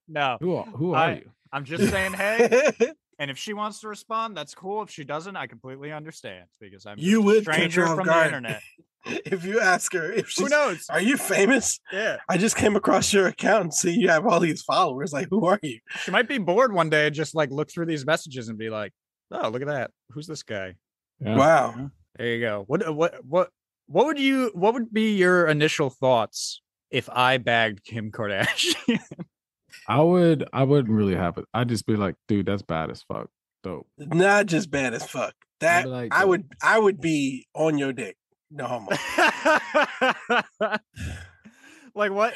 Speaker 1: No.
Speaker 3: Who are you?
Speaker 1: I'm just saying hey. And if she wants to respond, that's cool. If she doesn't, I completely understand because I'm
Speaker 4: You
Speaker 1: just a
Speaker 4: would catch
Speaker 1: stranger
Speaker 4: her off
Speaker 1: from
Speaker 4: guard.
Speaker 1: the internet.
Speaker 4: If you ask her if
Speaker 1: Who
Speaker 4: she's
Speaker 1: knows?
Speaker 4: are you famous?
Speaker 1: Yeah.
Speaker 4: I just came across your account and see you have all these followers. Like, who are you?
Speaker 1: She might be bored one day and just like look through these messages and be like, oh, look at that. Who's this guy?
Speaker 3: Yeah.
Speaker 4: Wow.
Speaker 1: There you go. What would be your initial thoughts if I bagged Kim Kardashian.
Speaker 3: I wouldn't really have it. I'd just be like, dude, that's bad as fuck. Dope.
Speaker 4: Not just bad as fuck. That
Speaker 3: be like,
Speaker 4: I would be on your dick. No homo.
Speaker 1: Like what?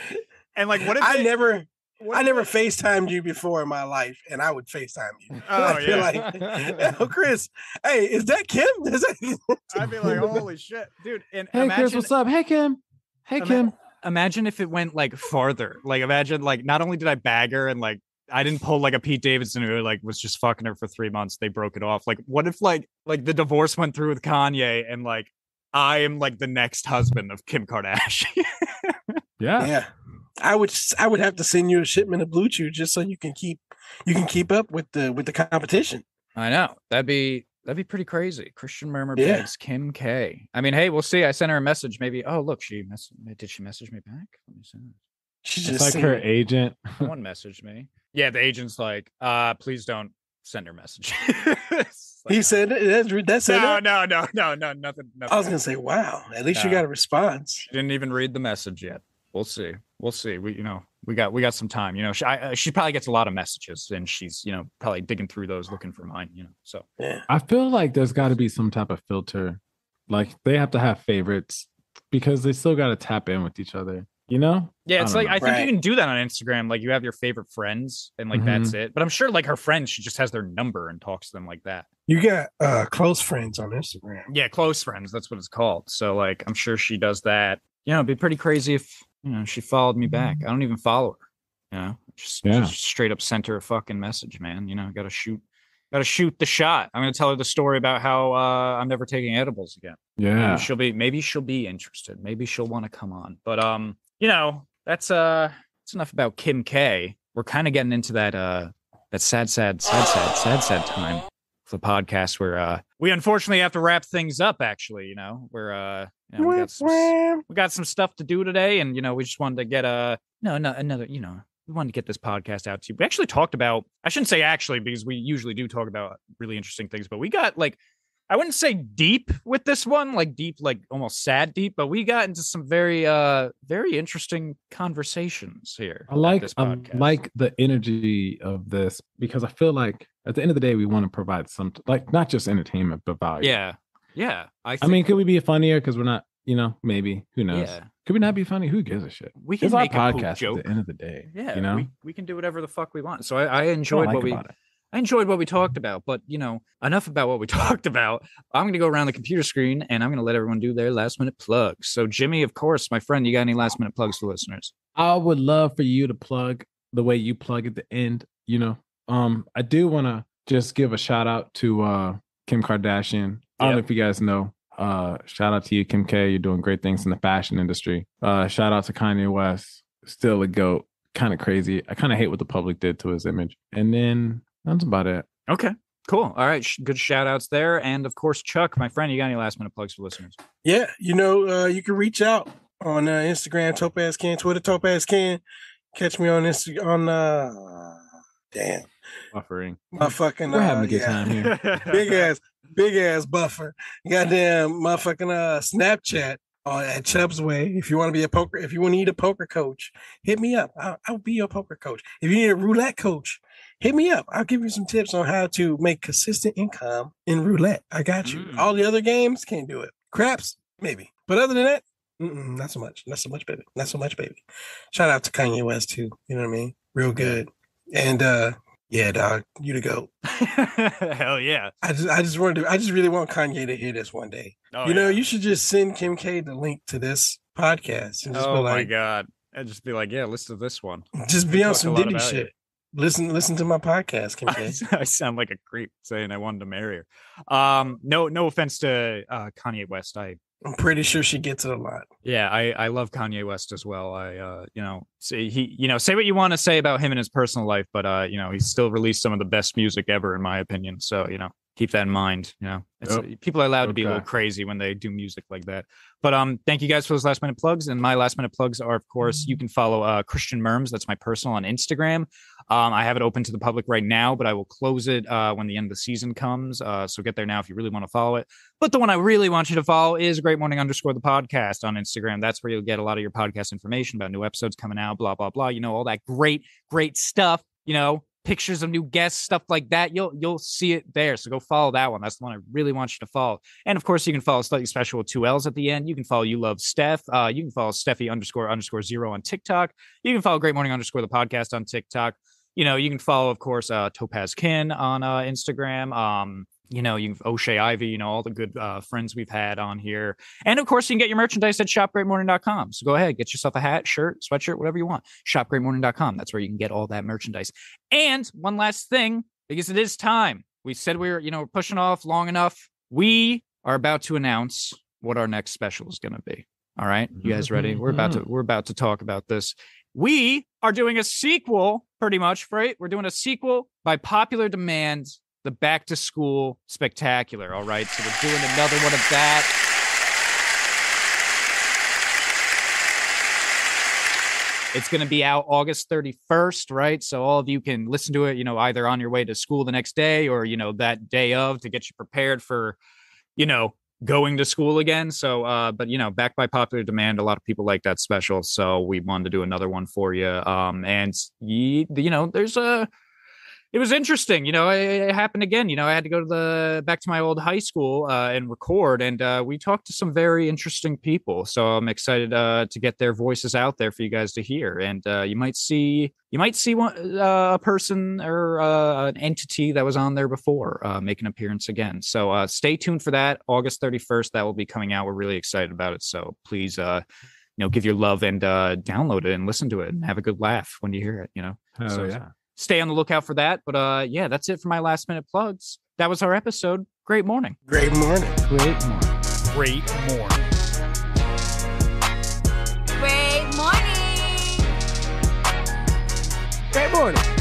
Speaker 1: And like what if
Speaker 4: I
Speaker 1: they-
Speaker 4: never
Speaker 1: what
Speaker 4: I
Speaker 1: if
Speaker 4: never
Speaker 1: they-
Speaker 4: FaceTimed you before in my life, and I would FaceTime you.
Speaker 1: Oh,
Speaker 4: I'd be
Speaker 1: yeah.
Speaker 4: like, oh, Chris, hey, is that Kim? Is that-
Speaker 1: I'd be like, holy shit, dude. And
Speaker 3: Hey,
Speaker 1: imagine,
Speaker 3: Chris, what's up? Hey, Kim. Hey,
Speaker 1: Ima-
Speaker 3: Kim.
Speaker 1: imagine if it went like farther. Like imagine like not only did I bag her and like I didn't pull like a Pete Davidson who like was just fucking her for 3 months. They broke it off. Like what if like the divorce went through with Kanye and like I am like the next husband of Kim Kardashian.
Speaker 3: Yeah.
Speaker 4: Yeah, I would have to send you a shipment of Blue Chew just so you can keep up with the competition.
Speaker 1: I know. That'd be pretty crazy. Christian Murmur
Speaker 4: Yeah.
Speaker 1: begs Kim K. I mean, hey, we'll see. I sent her a message. Maybe. Oh, look, did she message me back? Let me see.
Speaker 4: She
Speaker 3: It's
Speaker 4: just
Speaker 3: like
Speaker 4: seen
Speaker 3: her
Speaker 4: it.
Speaker 3: agent.
Speaker 1: Someone messaged me. Yeah, the agent's like, please don't send her message. It's like,
Speaker 4: He said that said
Speaker 1: no,
Speaker 4: that?
Speaker 1: no, nothing.
Speaker 4: I was gonna say, wow, at least you
Speaker 1: No.
Speaker 4: got a response.
Speaker 1: She didn't even read the message yet. We'll see. We got some time. She probably gets a lot of messages, and she's probably digging through those looking for mine. So
Speaker 4: Yeah.
Speaker 3: I feel like there's got to be some type of filter. Like they have to have favorites because they still got to tap in with each other.
Speaker 1: yeah, it's
Speaker 3: I don't
Speaker 1: like
Speaker 3: know.
Speaker 1: I think
Speaker 4: Right.
Speaker 1: you can do that on Instagram. Like you have your favorite friends, and like that's it. But I'm sure like her friends, she just has their number and talks to them like that.
Speaker 4: You got close friends on Instagram.
Speaker 1: Yeah, close friends. That's what it's called. So like, I'm sure she does that. It'd be pretty crazy if she followed me back. I don't even follow her. Just straight up sent her a fucking message, man. Got to shoot the shot. I'm gonna tell her the story about how I'm never taking edibles again.
Speaker 3: Yeah.
Speaker 1: Maybe she'll be interested. Maybe she'll want to come on. But that's enough about Kim K. We're kind of getting into that sad time for the podcast where we unfortunately have to wrap things up. Actually, where we got some stuff to do today, and we just wanted to get another. We wanted to get this podcast out to you. We actually talked about. I shouldn't say actually because we usually do talk about really interesting things, but we got like. I wouldn't say deep with this one, like deep, like almost sad deep, but we got into some very, very interesting conversations here.
Speaker 3: I like
Speaker 1: this
Speaker 3: I
Speaker 1: podcast.
Speaker 3: like the energy of this because I feel like at the end of the day we want to provide some like not just entertainment but value.
Speaker 1: Yeah.
Speaker 3: I mean, could we be funnier because we're not? Maybe who knows?
Speaker 1: Yeah.
Speaker 3: Could we not be funny? Who gives a shit?
Speaker 1: We can
Speaker 3: It's our
Speaker 1: make a cool
Speaker 3: podcast
Speaker 1: joke.
Speaker 3: at the end of the day.
Speaker 1: Yeah, we can do whatever the fuck we want. So I
Speaker 3: I
Speaker 1: enjoyed
Speaker 3: like
Speaker 1: what we.
Speaker 3: about it.
Speaker 1: I enjoyed what we talked about, but enough about what we talked about. I'm going to go around the computer screen and I'm going to let everyone do their last minute plugs. So Jimmy, of course, my friend, you got any last minute plugs for listeners?
Speaker 3: I would love for you to plug the way you plug at the end. I do want to just give a shout out to Kim Kardashian. I don't know if you guys know. Shout out to you, Kim K. You're doing great things in the fashion industry. Shout out to Kanye West. Still a goat. Kind of crazy. I kind of hate what the public did to his image. And then that's about it.
Speaker 1: Okay, cool. All right. Good shout outs there. And of course, Chuck, my friend, you got any last minute plugs for listeners?
Speaker 4: Yeah, you can reach out on Instagram, Topaz Can, Twitter, Topaz Can. Catch me on Instagram damn.
Speaker 3: Buffering.
Speaker 4: Motherfucking
Speaker 3: We're having a good time here.
Speaker 4: big ass buffer. Goddamn motherfucking Snapchat at Chubb's Way. If you want to need a poker coach, hit me up. I'll be your poker coach. If you need a roulette coach, hit me up. I'll give you some tips on how to make consistent income in roulette. I got you. All the other games can't do it. Craps, maybe. But other than that, not so much. Not so much, baby. Not so much, baby. Shout out to Kanye West too. You know what I mean? Real good. And yeah, dog, you the goat.
Speaker 1: Hell yeah.
Speaker 4: I just really want Kanye to hear this one day.
Speaker 1: Oh,
Speaker 4: You should just send Kim K the link to this podcast and just be
Speaker 1: Oh
Speaker 4: like,
Speaker 1: my God. I'd just be like, yeah, listen to this one.
Speaker 4: just be on
Speaker 1: Talk a
Speaker 4: some
Speaker 1: lot
Speaker 4: Diddy
Speaker 1: about
Speaker 4: shit. Listen to my podcast, Kim K.
Speaker 1: I sound like a creep saying I wanted to marry her. No offense to Kanye West.
Speaker 4: I'm pretty sure she gets it a lot.
Speaker 1: Yeah, I love Kanye West as well. Say what you want to say about him in his personal life, but he still released some of the best music ever, in my opinion. So, keep that in mind. People are allowed to be a little
Speaker 3: Okay.
Speaker 1: crazy when they do music like that. But thank you guys for those last minute plugs. And my last minute plugs are, of course, you can follow Christian Murms. That's my personal on Instagram. I have it open to the public right now, but I will close it when the end of the season comes. So get there now if you really want to follow it. But the one I really want you to follow is Great Morning _ the podcast on Instagram. That's where you'll get a lot of your podcast information about new episodes coming out, blah, blah, blah. All that great stuff, pictures of new guests, stuff like that. You'll see it there. So go follow that one. That's the one I really want you to follow. And of course, you can follow Slightly Special with 2 L's at the end. You can follow You Love Steph. You can follow Steffi __0 on TikTok. You can follow Great Morning _ the podcast on TikTok. You can follow, of course, Topaz Kin on Instagram. You can O'Shea Ivy, all the good friends we've had on here. And of course, you can get your merchandise at shopgreatmorning.com. So go ahead, get yourself a hat, shirt, sweatshirt, whatever you want. Shopgreatmorning.com. That's where you can get all that merchandise. And one last thing, because it is time. We said we were, pushing off long enough. We are about to announce what our next special is going to be. All right, you guys ready? We're about to talk about this. We are doing a sequel, pretty much, right? We're doing a sequel by popular demand. The Back to School Spectacular. All right. So we're doing another one of that. It's going to be out August 31st, right? So all of you can listen to it, either on your way to school the next day or, that day of to get you prepared for, going to school again. So, but, backed by popular demand, a lot of people like that special. So we wanted to do another one for you. And, it was interesting, it happened again. I had to go back to my old high school and record, and we talked to some very interesting people. So I'm excited to get their voices out there for you guys to hear. And you might see a person or an entity that was on there before make an appearance again. So stay tuned for that. August 31st, that will be coming out. We're really excited about it. So please, give your love and download it and listen to it and have a good laugh when you hear it.
Speaker 3: Oh, yeah.
Speaker 1: Stay on the lookout for that. But that's it for my last minute plugs. That was our episode. Great morning.
Speaker 4: Great morning.
Speaker 3: Great morning.
Speaker 1: Great morning.
Speaker 2: Great morning.
Speaker 3: Great morning.